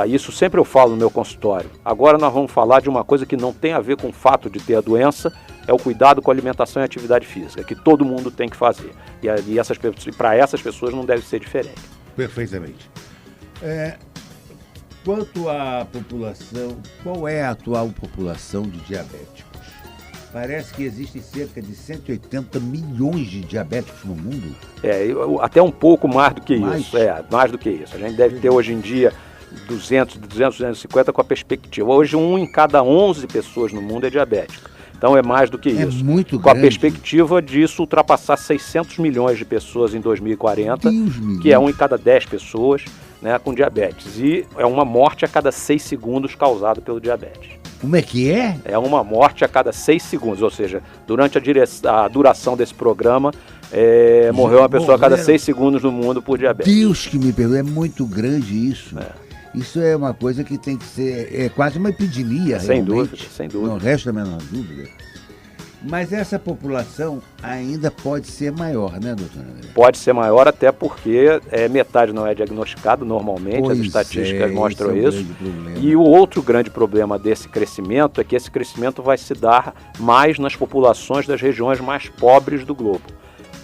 Isso sempre eu falo no meu consultório. Agora nós vamos falar de uma coisa que não tem a ver com o fato de ter a doença, é o cuidado com a alimentação e atividade física, que todo mundo tem que fazer. E para essas pessoas não deve ser diferente.
Perfeitamente. Quanto à população, qual é a atual população de diabéticos? Parece que existem cerca de 180 milhões de diabéticos no mundo.
Até um pouco mais do que isso. Mais do que isso. A gente deve ter hoje em dia 250 com a perspectiva. Hoje 1 em cada 11 pessoas no mundo é diabético. Então é mais do que isso.
É muito
com
grande.
A perspectiva disso ultrapassar 600 milhões de pessoas em 2040, que é 1 em cada 10 pessoas, né, com diabetes. E é uma morte a cada 6 segundos causada pelo diabetes.
Como é que é?
É uma morte a cada 6 segundos, ou seja, durante a duração desse programa, morreu uma pessoa a cada 6 segundos no mundo por diabetes.
Deus que me perdoe, é muito grande isso. Isso é uma coisa que tem que ser, quase uma epidemia,
sem
realmente.
Sem dúvida.
Não resta a menor dúvida. Mas essa população ainda pode ser maior, né, doutora André?
Pode ser maior, até porque metade não é diagnosticado normalmente, as estatísticas mostram isso. E o outro grande problema desse crescimento é que esse crescimento vai se dar mais nas populações das regiões mais pobres do globo,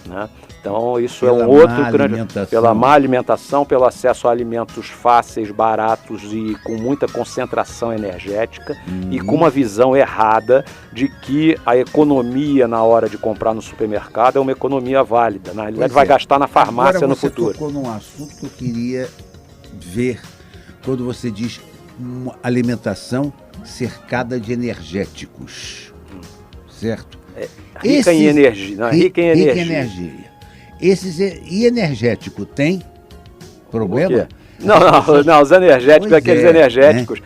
né? Então isso é um outro grande... Pela má alimentação, pelo acesso a alimentos fáceis, baratos e com muita concentração energética e com uma visão errada de que a economia na hora de comprar no supermercado é uma economia válida. Na realidade vai gastar na farmácia
agora
no futuro.
Você tocou num assunto que eu queria ver quando você diz uma alimentação cercada de energéticos, certo?
Rica em energia.
Rica em energia. E energético tem problema?
Não, os energéticos, aqueles energéticos,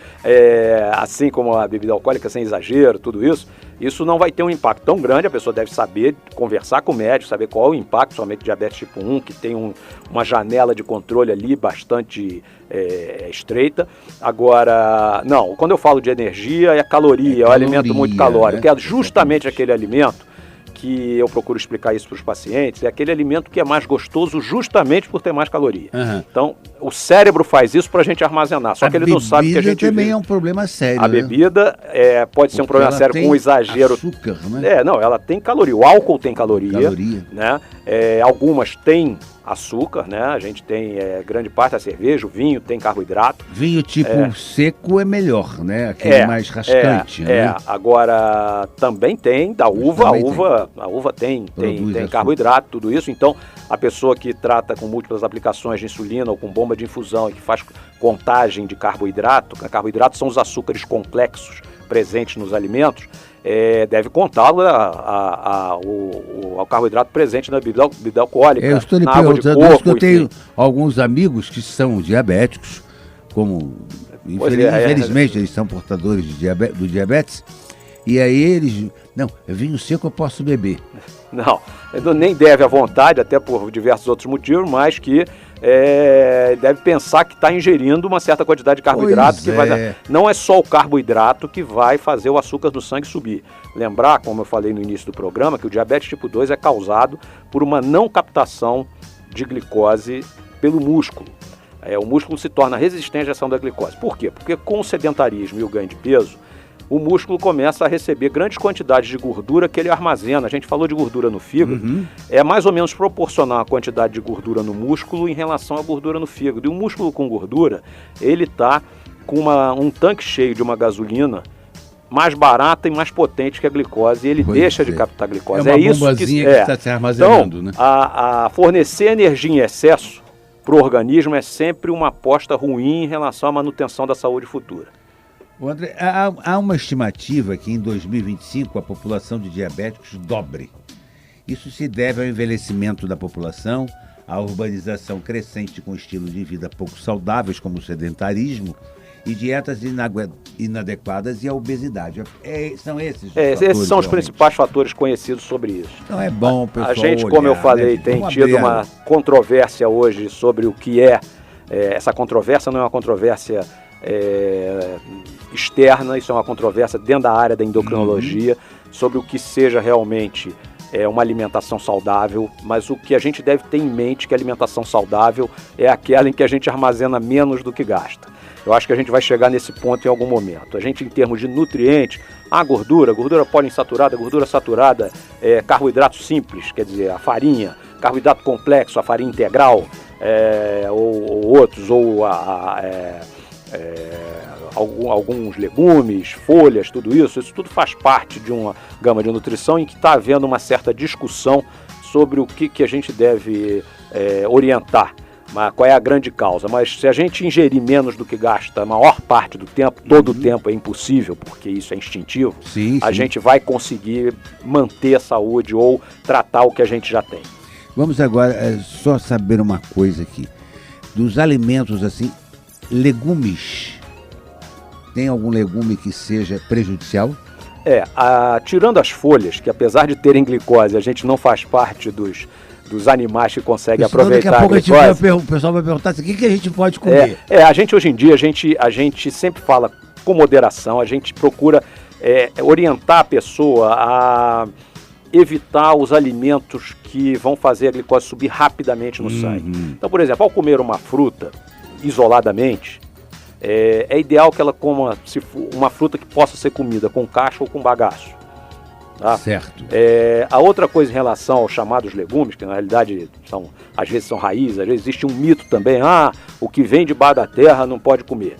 assim como a bebida alcoólica sem exagero, tudo isso não vai ter um impacto tão grande. A pessoa deve saber conversar com o médico, saber qual é o impacto, somente diabetes tipo 1, que tem uma janela de controle ali bastante estreita. Agora, não, quando eu falo de energia, é caloria, é um alimento muito calórico, que é justamente aquele alimento que eu procuro explicar isso para os pacientes, é aquele alimento que é mais gostoso justamente por ter mais caloria. Então, o cérebro faz isso para a gente armazenar, só que ele não sabe que a gente...
A bebida também é um problema sério,
A bebida pode ser um problema sério com o exagero.
Açúcar, né?
Ela tem caloria. O álcool tem caloria. Né? Algumas têm açúcar, né? A gente tem grande parte da cerveja, o vinho tem carboidrato.
Vinho tipo seco é melhor, né? Aquele mais rascante, né?
Agora também tem da uva, a uva tem carboidrato, tudo isso. Então, a pessoa que trata com múltiplas aplicações de insulina ou com bomba de infusão e que faz contagem de carboidrato, carboidratos são os açúcares complexos presentes nos alimentos, deve contá-lo ao carboidrato presente na bebida alcoólica.
Eu estou lhe perguntando isso, que eu tenho alguns amigos que são diabéticos, como infelizmente eles são portadores do diabetes, e aí eles... Não, vinho seco eu posso beber.
Não, nem deve à vontade, até por diversos outros motivos, mas que deve pensar que está ingerindo uma certa quantidade de carboidrato. Não é só o carboidrato que vai fazer o açúcar do sangue subir. Lembrar, como eu falei no início do programa, que o diabetes tipo 2 é causado por uma não captação de glicose pelo músculo. O músculo se torna resistente à ação da glicose. Por quê? Porque com o sedentarismo e o ganho de peso, o músculo começa a receber grandes quantidades de gordura que ele armazena. A gente falou de gordura no fígado. É mais ou menos proporcional a quantidade de gordura no músculo em relação à gordura no fígado. E o músculo com gordura, ele está com um tanque cheio de uma gasolina mais barata e mais potente que a glicose, e ele deixa de captar glicose.
É uma bombazinha que está se armazenando,
então,
né?
A fornecer energia em excesso para o organismo é sempre uma aposta ruim em relação à manutenção da saúde futura.
André, há uma estimativa que em 2025 a população de diabéticos dobre. Isso se deve ao envelhecimento da população, à urbanização crescente com estilos de vida pouco saudáveis, como o sedentarismo, e dietas inadequadas e a obesidade. São esses os fatores,
esses são os principais fatores conhecidos sobre isso.
Então é bom, pessoal,
a gente, como eu falei, tem tido uma controvérsia hoje sobre o que essa controvérsia não é uma controvérsia externa, isso é uma controvérsia dentro da área da endocrinologia, sobre o que seja realmente uma alimentação saudável, mas o que a gente deve ter em mente é que a alimentação saudável é aquela em que a gente armazena menos do que gasta. Eu acho que a gente vai chegar nesse ponto em algum momento. A gente, em termos de nutrientes, a gordura poliinsaturada, gordura saturada, carboidrato simples, quer dizer, a farinha, carboidrato complexo, a farinha integral, ou outros, ou alguns legumes, folhas, tudo isso tudo faz parte de uma gama de nutrição em que está havendo uma certa discussão sobre o que a gente deve orientar. Mas qual é a grande causa? Mas se a gente ingerir menos do que gasta a maior parte do tempo, todo o tempo é impossível, porque isso é instintivo, a gente vai conseguir manter a saúde ou tratar o que a gente já tem.
Vamos agora só saber uma coisa aqui. Dos alimentos, assim, legumes, tem algum legume que seja prejudicial?
Tirando as folhas, que apesar de terem glicose, a gente não faz parte dos animais que conseguem aproveitar a glicose. Daqui a pouco
o pessoal vai perguntar assim, o que a gente pode comer?
A gente hoje em dia, a gente sempre fala com moderação, a gente procura orientar a pessoa a evitar os alimentos que vão fazer a glicose subir rapidamente no sangue. Então, por exemplo, ao comer uma fruta isoladamente, é ideal que ela coma uma fruta que possa ser comida com casca ou com bagaço. Tá?
Certo.
A outra coisa em relação aos chamados legumes, que na realidade às vezes são raízes, às vezes existe um mito também, o que vem debaixo da terra não pode comer.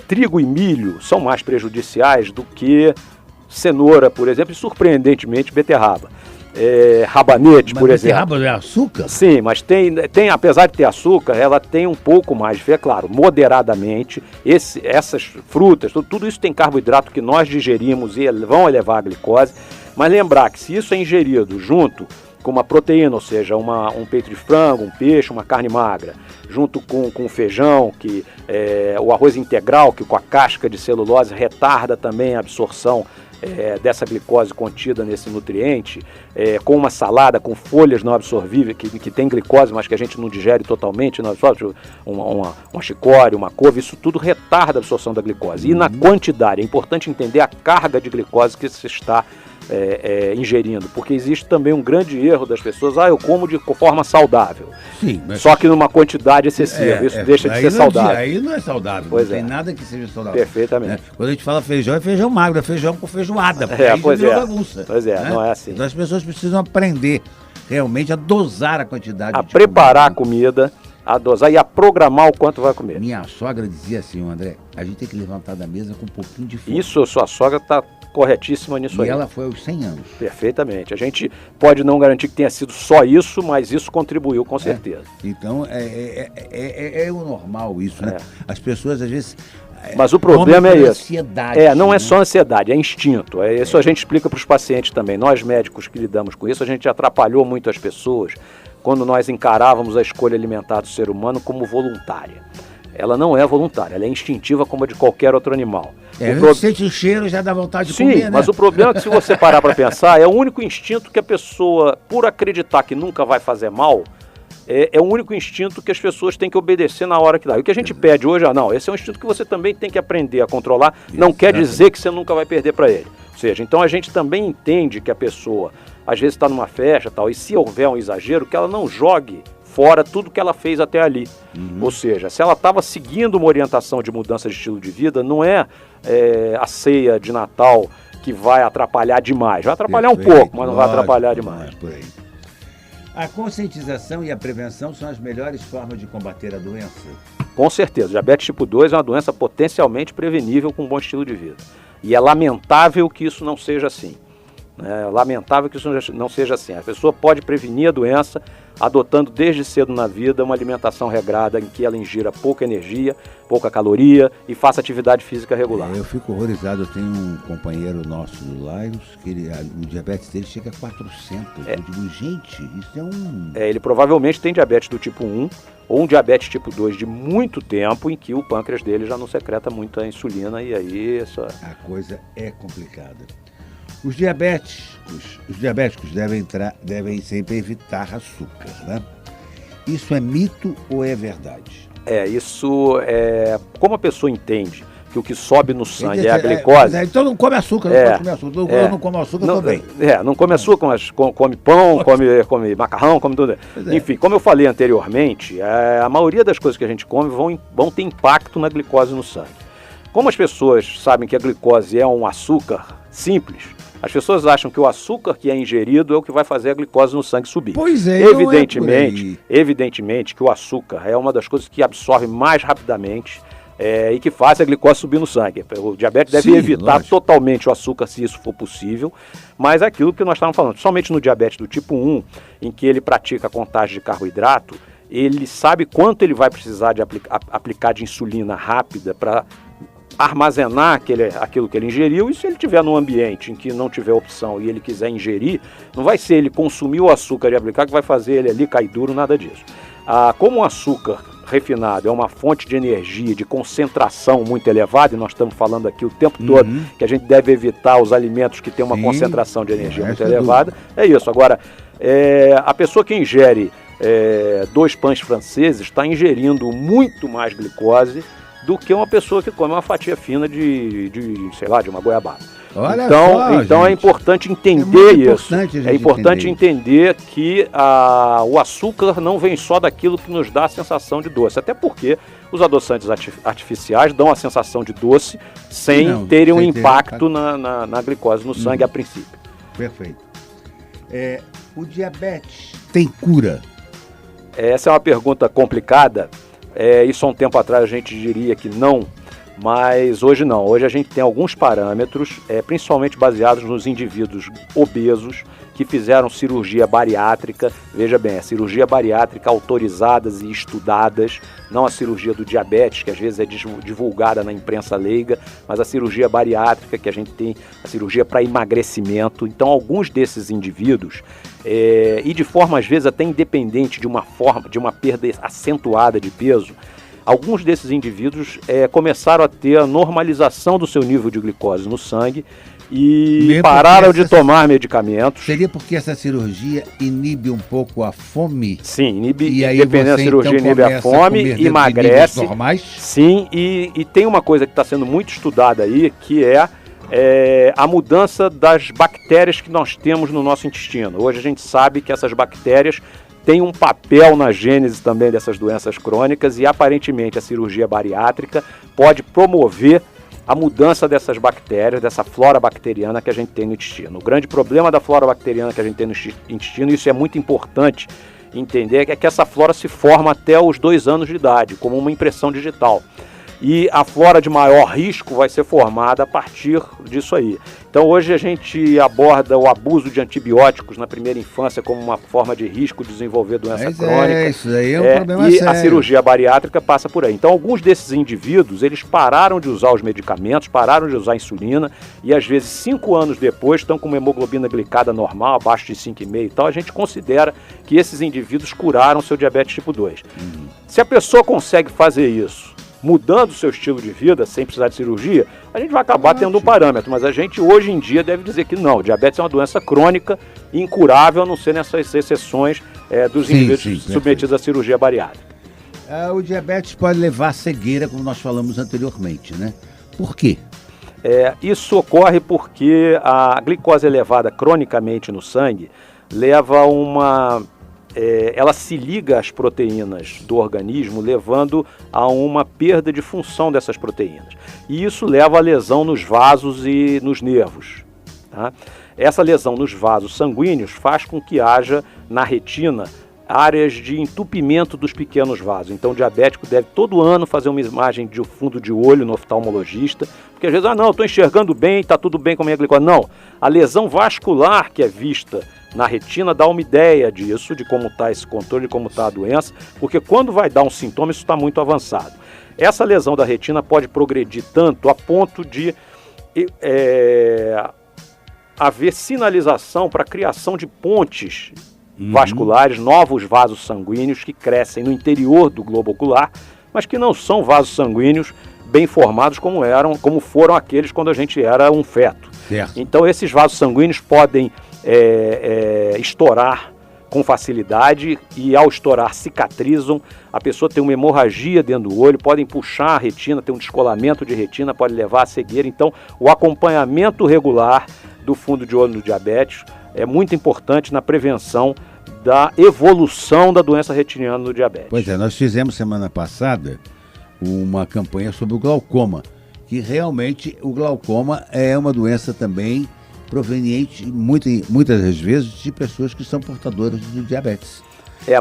Trigo e milho são mais prejudiciais do que cenoura, por exemplo, e surpreendentemente beterraba. Rabanete, por exemplo.
Beterraba é açúcar?
Sim, mas tem, apesar de ter açúcar, ela tem um pouco mais, claro, moderadamente. Essas frutas, tudo isso tem carboidrato que nós digerimos e vão elevar a glicose. Mas lembrar que se isso é ingerido junto com uma proteína, ou seja, um peito de frango, um peixe, uma carne magra, junto com o feijão, que o arroz integral, que com a casca de celulose retarda também a absorção dessa glicose contida nesse nutriente, com uma salada com folhas não absorvíveis, que tem glicose, mas que a gente não digere totalmente, não absorve, uma chicória, uma couve, isso tudo retarda a absorção da glicose. E na quantidade, é importante entender a carga de glicose que se está ingerindo, porque existe também um grande erro das pessoas, eu como de forma saudável.
Sim, mas...
Só que numa quantidade excessiva, isso deixa de ser saudável.
Aí não é saudável,
pois
não tem nada que seja saudável.
Perfeitamente.
Né? Quando a gente fala feijão, é feijão magro, é feijão com feijoada,
pois é.
Bagunça.
Pois é,
né?
não é assim.
Então as pessoas precisam aprender realmente a dosar a quantidade
a preparar a comida, a dosar e a programar o quanto vai comer.
Minha sogra dizia assim, André, a gente tem que levantar da mesa com um pouquinho de fome.
Isso, sua sogra está corretíssima nisso aí.
E ela foi aos 100 anos.
Perfeitamente. A gente pode não garantir que tenha sido só isso, mas isso contribuiu com certeza.
Então, é o normal isso, né? As pessoas, às vezes...
Mas o problema é esse.
Ansiedade,
não é só ansiedade, é instinto. Isso a gente explica para os pacientes também. Nós médicos que lidamos com isso, a gente atrapalhou muito as pessoas quando nós encarávamos a escolha alimentar do ser humano como voluntária. Ela não é voluntária, ela é instintiva como a de qualquer outro animal.
Sente o cheiro, já dá vontade de comer, né?
Sim, mas o problema é que se você parar para pensar, é o único instinto que a pessoa, por acreditar que nunca vai fazer mal, é o único instinto que as pessoas têm que obedecer na hora que dá. E o que a gente pede hoje, esse é um instinto que você também tem que aprender a controlar, não quer dizer que você nunca vai perder para ele. Ou seja, então a gente também entende que a pessoa, às vezes está numa festa e se houver um exagero, que ela não jogue fora tudo que ela fez até ali. Ou seja, se ela estava seguindo uma orientação de mudança de estilo de vida, não é a ceia de Natal que vai atrapalhar demais. Vai atrapalhar um pouco, mas não vai atrapalhar demais.
Por aí. A conscientização e a prevenção são as melhores formas de combater a doença?
Com certeza. Diabetes tipo 2 é uma doença potencialmente prevenível com um bom estilo de vida. E é lamentável que isso não seja assim. É lamentável que isso não seja assim. A pessoa pode prevenir a doença adotando desde cedo na vida uma alimentação regrada em que ela ingira pouca energia, pouca caloria e faça atividade física regular.
Eu fico horrorizado, eu tenho um companheiro nosso do Lions, que o diabetes dele chega a 400. Eu digo, gente, isso é um...
ele provavelmente tem diabetes do tipo 1 ou um diabetes tipo 2 de muito tempo em que o pâncreas dele já não secreta muita insulina e aí...
A coisa é complicada. Os diabéticos devem sempre evitar açúcar, né? Isso é mito ou é verdade?
Isso é... Como a pessoa entende que o que sobe no sangue é a glicose...
Então não come açúcar, não pode comer açúcar. Eu não como açúcar também.
Não come açúcar, mas come pão, come macarrão, come tudo. Enfim, como eu falei anteriormente, a maioria das coisas que a gente come vão ter impacto na glicose no sangue. Como as pessoas sabem que a glicose é um açúcar simples, as pessoas acham que o açúcar que é ingerido é o que vai fazer a glicose no sangue subir.
Pois é,
evidentemente que o açúcar é uma das coisas que absorve mais rapidamente e que faz a glicose subir no sangue. O diabetes deve evitar totalmente o açúcar se isso for possível, mas é aquilo que nós estávamos falando, somente no diabetes do tipo 1, em que ele pratica a contagem de carboidrato, ele sabe quanto ele vai precisar de aplicar de insulina rápida para armazenar aquilo que ele ingeriu, e se ele estiver num ambiente em que não tiver opção e ele quiser ingerir, não vai ser ele consumir o açúcar e aplicar que vai fazer ele ali cair duro, nada disso. Como o açúcar refinado é uma fonte de energia, de concentração muito elevada, e nós estamos falando aqui o tempo todo que a gente deve evitar os alimentos que têm uma concentração de energia muito elevada, é isso. Agora, a pessoa que ingere 2 pães franceses está ingerindo muito mais glicose do que uma pessoa que come uma fatia fina de uma goiabada. Então é importante entender isso. É importante entender que o açúcar não vem só daquilo que nos dá a sensação de doce. Até porque os adoçantes artificiais dão a sensação de doce sem terem um impacto na glicose no sangue a princípio.
Perfeito. O diabetes tem cura?
Essa é uma pergunta complicada. Isso há um tempo atrás a gente diria que não, mas hoje não. Hoje a gente tem alguns parâmetros, principalmente baseados nos indivíduos obesos que fizeram cirurgia bariátrica. Veja bem, a cirurgia bariátrica autorizadas e estudadas, não a cirurgia do diabetes, que às vezes é divulgada na imprensa leiga, mas a cirurgia bariátrica, que a gente tem, a cirurgia para emagrecimento. Então, alguns desses indivíduos, e de forma às vezes até independente de uma perda acentuada de peso, alguns desses indivíduos começaram a ter a normalização do seu nível de glicose no sangue e pararam de tomar medicamentos.
Seria porque essa cirurgia inibe um pouco a fome?
Sim, inibe, dependendo da cirurgia, inibe a fome, emagrece. Sim, e tem uma coisa que está sendo muito estudada aí, que é a mudança das bactérias que nós temos no nosso intestino. Hoje a gente sabe que essas bactérias têm um papel na gênese também dessas doenças crônicas e aparentemente a cirurgia bariátrica pode promover a mudança dessas bactérias, dessa flora bacteriana que a gente tem no intestino. O grande problema da flora bacteriana que a gente tem no intestino, isso é muito importante entender, é que essa flora se forma até os 2 anos de idade, como uma impressão digital. E a flora de maior risco vai ser formada a partir disso aí. Então hoje a gente aborda o abuso de antibióticos na primeira infância como uma forma de risco de desenvolver doença crônica.
Isso aí é um problema sério.
A cirurgia bariátrica passa por aí. Então alguns desses indivíduos, eles pararam de usar os medicamentos, pararam de usar a insulina e às vezes 5 anos depois estão com uma hemoglobina glicada normal, abaixo de 5,5 e tal. A gente considera que esses indivíduos curaram seu diabetes tipo 2. Se a pessoa consegue fazer isso, mudando o seu estilo de vida, sem precisar de cirurgia, a gente vai acabar tendo um parâmetro, mas a gente hoje em dia deve dizer que não, o diabetes é uma doença crônica, incurável, a não ser nessas exceções dos indivíduos submetidos à cirurgia bariátrica.
O diabetes pode levar à cegueira, como nós falamos anteriormente, né? Por quê?
Isso ocorre porque a glicose elevada cronicamente no sangue leva ela se liga às proteínas do organismo, levando a uma perda de função dessas proteínas. E isso leva a lesão nos vasos e nos nervos. Tá? Essa lesão nos vasos sanguíneos faz com que haja na retina áreas de entupimento dos pequenos vasos. Então o diabético deve todo ano fazer uma imagem de fundo de olho no oftalmologista, porque às vezes, não, estou enxergando bem, está tudo bem com a minha glicose. Não, a lesão vascular que é vista na retina dá uma ideia disso, de como está esse controle, de como está a doença, porque quando vai dar um sintoma, isso está muito avançado. Essa lesão da retina pode progredir tanto a ponto de haver sinalização para a criação de pontes vasculares, novos vasos sanguíneos que crescem no interior do globo ocular, mas que não são vasos sanguíneos bem formados como foram aqueles quando a gente era um feto.
Certo.
Então esses vasos sanguíneos podem estourar com facilidade e ao estourar cicatrizam, a pessoa tem uma hemorragia dentro do olho, podem puxar a retina, tem um descolamento de retina, pode levar à cegueira. Então, o acompanhamento regular do fundo de olho do diabetes é muito importante na prevenção da evolução da doença retiniana no diabetes.
Pois é, nós fizemos semana passada uma campanha sobre o glaucoma, que realmente o glaucoma é uma doença também proveniente muitas das vezes de pessoas que são portadoras de diabetes.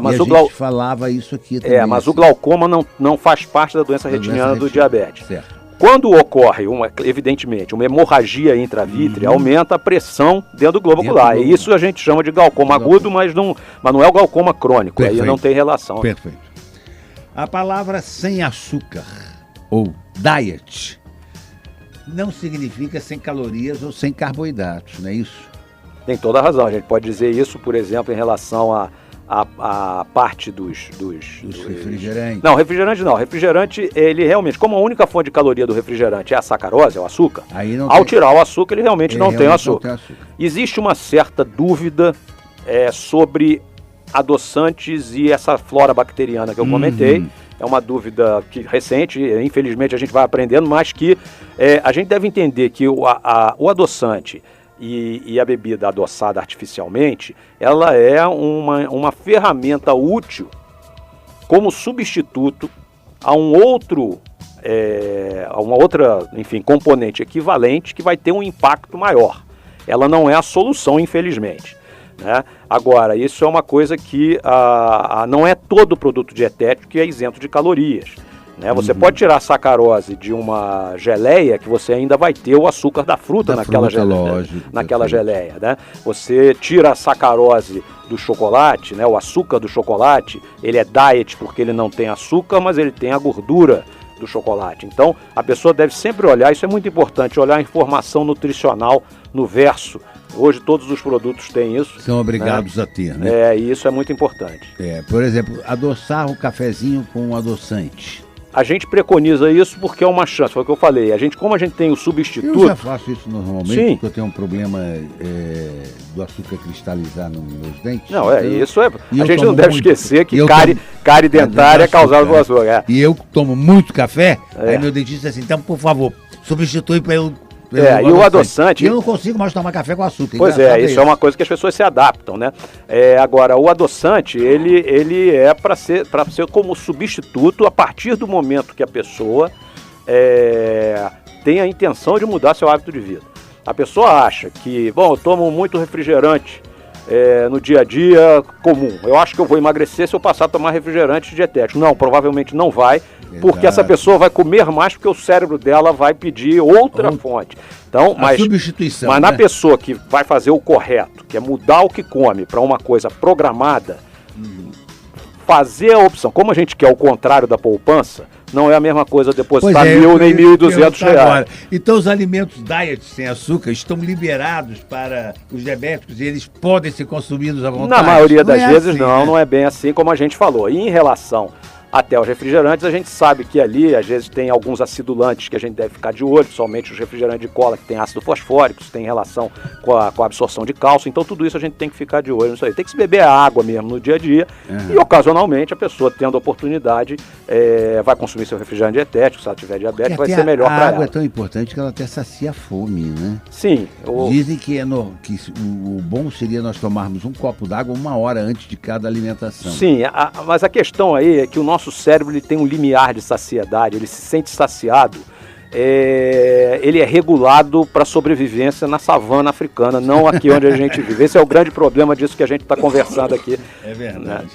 Mas
e a gente falava isso aqui também.
Mas assim, o glaucoma não faz parte da doença retiniana do diabetes.
Certo.
Quando ocorre, evidentemente, uma hemorragia intravítrea, aumenta a pressão dentro do globo ocular. E isso a gente chama de glaucoma agudo, mas não é o glaucoma crônico. Perfeito. Aí não tem relação.
Perfeito. A palavra sem açúcar, ou diet, não significa sem calorias ou sem carboidratos, não é isso?
Tem toda a razão. A gente pode dizer isso, por exemplo, em relação a parte dos
refrigerantes.
Não, refrigerante não. Refrigerante, ele realmente, como a única fonte de caloria do refrigerante é a sacarose, é o açúcar, ao tirar o açúcar, ele realmente não tem açúcar. Existe uma certa dúvida sobre adoçantes e essa flora bacteriana que eu comentei. É uma dúvida recente, infelizmente a gente vai aprendendo, mas que a gente deve entender que o adoçante e a bebida adoçada artificialmente, ela é uma ferramenta útil como substituto a uma outra, enfim, componente equivalente que vai ter um impacto maior. Ela não é a solução, infelizmente, né? Agora, isso é uma coisa que não é todo produto dietético que é isento de calorias. Né? Você pode tirar a sacarose de uma geleia que você ainda vai ter o açúcar da fruta naquela geleia. Né? Você tira a sacarose do chocolate, né? O açúcar do chocolate, ele é diet porque ele não tem açúcar, mas ele tem a gordura do chocolate. Então, a pessoa deve sempre olhar, isso é muito importante, olhar a informação nutricional no verso. Hoje todos os produtos têm isso.
São obrigados a ter, né?
E isso é muito importante.
Por exemplo, adoçar o cafezinho com adoçante.
A gente preconiza isso porque é uma chance, foi o que eu falei. Como a gente tem o substituto...
Eu já faço isso normalmente, porque eu tenho um problema do açúcar cristalizar nos meus dentes.
Não, isso é... A gente não deve esquecer que cárie dentária é causada por açúcar.
E eu tomo muito café, aí meu dentista diz assim, então, por favor, substitui para eu...
E o adoçante...
E eu não consigo mais tomar café com açúcar.
Pois isso é uma coisa que as pessoas se adaptam, né? Agora, o adoçante, ele é para ser como substituto a partir do momento que a pessoa tem a intenção de mudar seu hábito de vida. A pessoa acha que, eu tomo muito refrigerante no dia a dia comum. Eu acho que eu vou emagrecer se eu passar a tomar refrigerante dietético. Não, provavelmente não vai. Porque essa pessoa vai comer mais porque o cérebro dela vai pedir outra fonte. Então,
substituição,
mas na pessoa que vai fazer o correto, que é mudar o que come para uma coisa programada, fazer a opção, como a gente quer o contrário da poupança, não é a mesma coisa depositar R$1.000 nem R$1.200.
Então os alimentos diet sem açúcar estão liberados para os diabéticos e eles podem ser consumidos à vontade?
Na maioria das vezes não é bem assim como a gente falou. E em relação até os refrigerantes, a gente sabe que ali, às vezes, tem alguns acidulantes que a gente deve ficar de olho, somente os refrigerantes de cola que tem ácido fosfórico, tem relação com a absorção de cálcio, então tudo isso a gente tem que ficar de olho nisso aí. Tem que se beber a água mesmo no dia a dia e, ocasionalmente, a pessoa tendo a oportunidade, vai consumir seu refrigerante dietético, se ela tiver diabetes, vai ser melhor para ela.
A água é tão importante que ela até sacia a fome, né?
Sim.
Dizem que o bom seria nós tomarmos um copo d'água 1 hora antes de cada alimentação.
Sim, mas a questão aí é que o nosso cérebro ele tem um limiar de saciedade, ele se sente saciado, ele é regulado para sobrevivência na savana africana, não aqui onde a gente vive. Esse é o grande problema disso que a gente está conversando aqui.
É verdade. Né?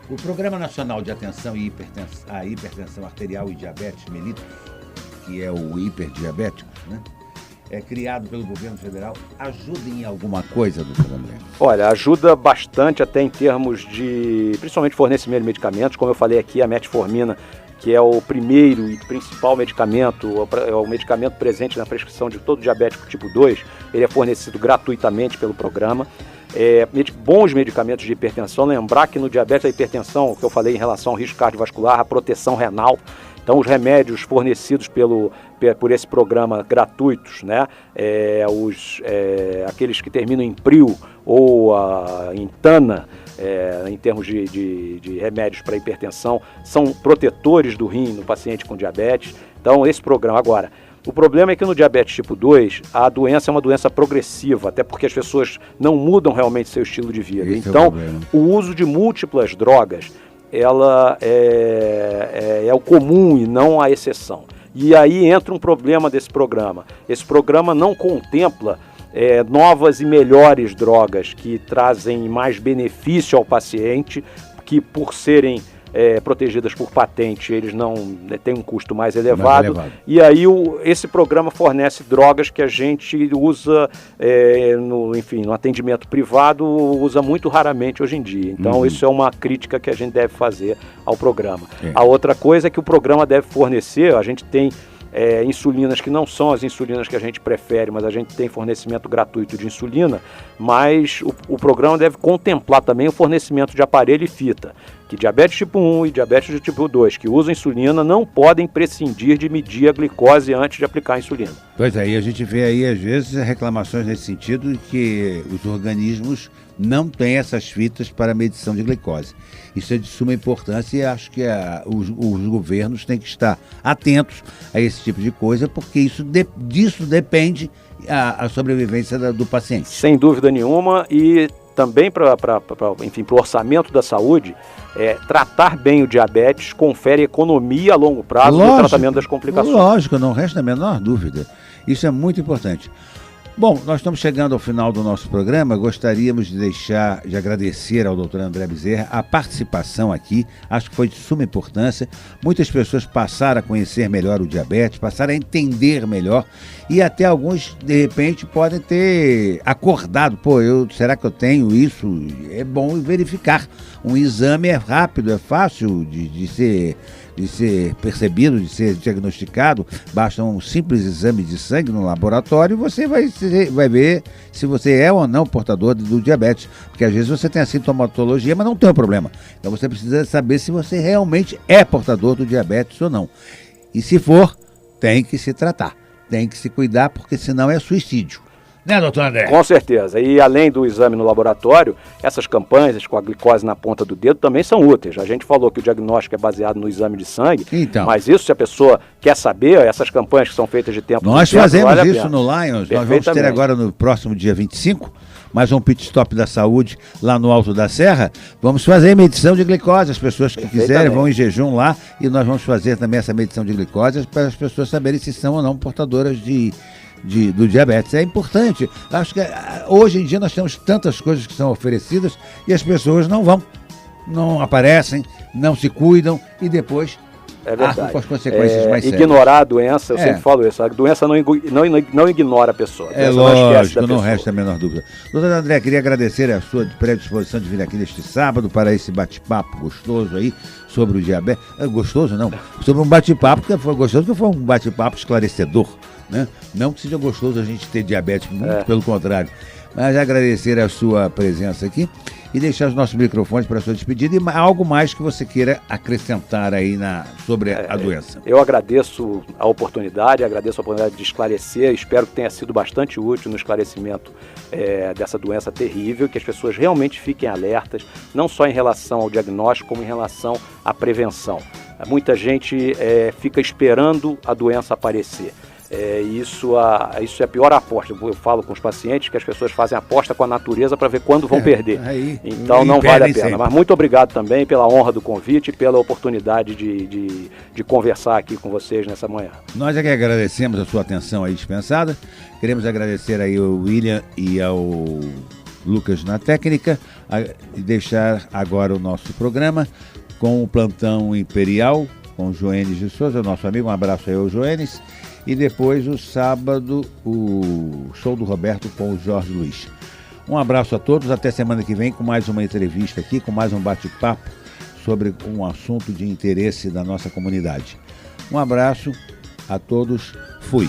O Programa Nacional de Atenção e Hipertensão Arterial e Diabetes Mellitus, que é o hiperdiabético, né? É criado pelo governo federal, ajuda em alguma coisa, doutor André?
Olha, ajuda bastante até em termos de, principalmente fornecimento de medicamentos. Como eu falei aqui, a metformina que é o primeiro e principal medicamento, é o medicamento presente na prescrição de todo diabético tipo 2, ele é fornecido gratuitamente pelo programa. Bons medicamentos de hipertensão, lembrar que no diabetes a hipertensão, que eu falei em relação ao risco cardiovascular, a proteção renal. Então, os remédios fornecidos por esse programa gratuitos, né? Aqueles que terminam em PRIO ou em TANA, em termos de remédios para hipertensão, são protetores do rim no paciente com diabetes. Então, esse programa. Agora, o problema é que no diabetes tipo 2, a doença é uma doença progressiva, até porque as pessoas não mudam realmente seu estilo de vida.
Esse
então, o uso de múltiplas drogas, ela é o comum e não a exceção. E aí entra um problema desse programa. Esse programa não contempla novas e melhores drogas que trazem mais benefício ao paciente, que por serem protegidas por patente, eles não têm um custo mais elevado. E aí esse programa fornece drogas que a gente usa no atendimento privado, usa muito raramente hoje em dia. Então isso é uma crítica que a gente deve fazer ao programa. A outra coisa é que o programa deve fornecer, a gente tem insulinas que não são as insulinas que a gente prefere, mas a gente tem fornecimento gratuito de insulina, mas o programa deve contemplar também o fornecimento de aparelho e fita, que diabetes tipo 1 e diabetes de tipo 2, que usam insulina, não podem prescindir de medir a glicose antes de aplicar a insulina.
Pois aí, a gente vê aí, às vezes, reclamações nesse sentido, de que os organismos não têm essas fitas para medição de glicose. Isso é de suma importância e acho que os governos têm que estar atentos a esse tipo de coisa, porque disso depende a sobrevivência do paciente.
Sem dúvida nenhuma, e também para o orçamento da saúde, tratar bem o diabetes confere economia a longo prazo no tratamento das complicações.
Lógico, não resta a menor dúvida. Isso é muito importante. Bom, nós estamos chegando ao final do nosso programa. Gostaríamos de agradecer ao Dr. André Bezerra a participação aqui. Acho que foi de suma importância. Muitas pessoas passaram a conhecer melhor o diabetes, passaram a entender melhor e até alguns, de repente, podem ter acordado. Será que eu tenho isso? É bom verificar. Um exame é rápido, é fácil de ser percebido, de ser diagnosticado. Basta um simples exame de sangue no laboratório e você vai ver se você é ou não portador do diabetes, porque às vezes você tem a sintomatologia, mas não tem o problema. Então você precisa saber se você realmente é portador do diabetes ou não. E se for, tem que se tratar, tem que se cuidar, porque senão é suicídio. Né, doutor André?
Com certeza. E além do exame no laboratório, essas campanhas com a glicose na ponta do dedo também são úteis. A gente falou que o diagnóstico é baseado no exame de sangue, mas isso, se a pessoa quer saber, essas campanhas que são feitas de tempo
nós fazemos isso no Lions. Nós vamos ter agora no próximo dia 25, mais um pit stop da saúde lá no Alto da Serra. Vamos fazer medição de glicose. As pessoas que quiserem vão em jejum lá e nós vamos fazer também essa medição de glicose para as pessoas saberem se são ou não portadoras do diabetes. É importante. Acho que hoje em dia nós temos tantas coisas que são oferecidas e as pessoas não aparecem, não se cuidam e depois
arcam
com as consequências mais sérias.
Ignorar a doença, eu sempre falo isso, a doença não ignora a pessoa.
Lógico, não resta a menor dúvida. Doutor André, queria agradecer a sua predisposição de vir aqui neste sábado para esse bate-papo gostoso aí sobre o diabetes. Gostoso não, sobre um bate-papo que foi gostoso, que foi um bate-papo esclarecedor. Né? Não que seja gostoso a gente ter diabetes, muito pelo contrário. Mas agradecer a sua presença aqui e deixar os nossos microfones para a sua despedida e algo mais que você queira acrescentar aí sobre a doença.
Eu agradeço a oportunidade de esclarecer, espero que tenha sido bastante útil no esclarecimento dessa doença terrível, que as pessoas realmente fiquem alertas, não só em relação ao diagnóstico, como em relação à prevenção. Muita gente fica esperando a doença aparecer. Isso é a pior aposta. Eu falo com os pacientes que as pessoas fazem aposta com a natureza para ver quando vão perder. Então não vale a pena. Sempre. Mas muito obrigado também pela honra do convite e pela oportunidade de conversar aqui com vocês nessa manhã.
Nós é que agradecemos a sua atenção aí dispensada. Queremos agradecer aí ao William e ao Lucas na técnica e deixar agora o nosso programa com o Plantão Imperial com o Joênis de Souza, nosso amigo. Um abraço aí ao Joênis. E depois, o sábado, o show do Roberto com o Jorge Luiz. Um abraço a todos, até semana que vem com mais uma entrevista aqui, com mais um bate-papo sobre um assunto de interesse da nossa comunidade. Um abraço a todos, fui!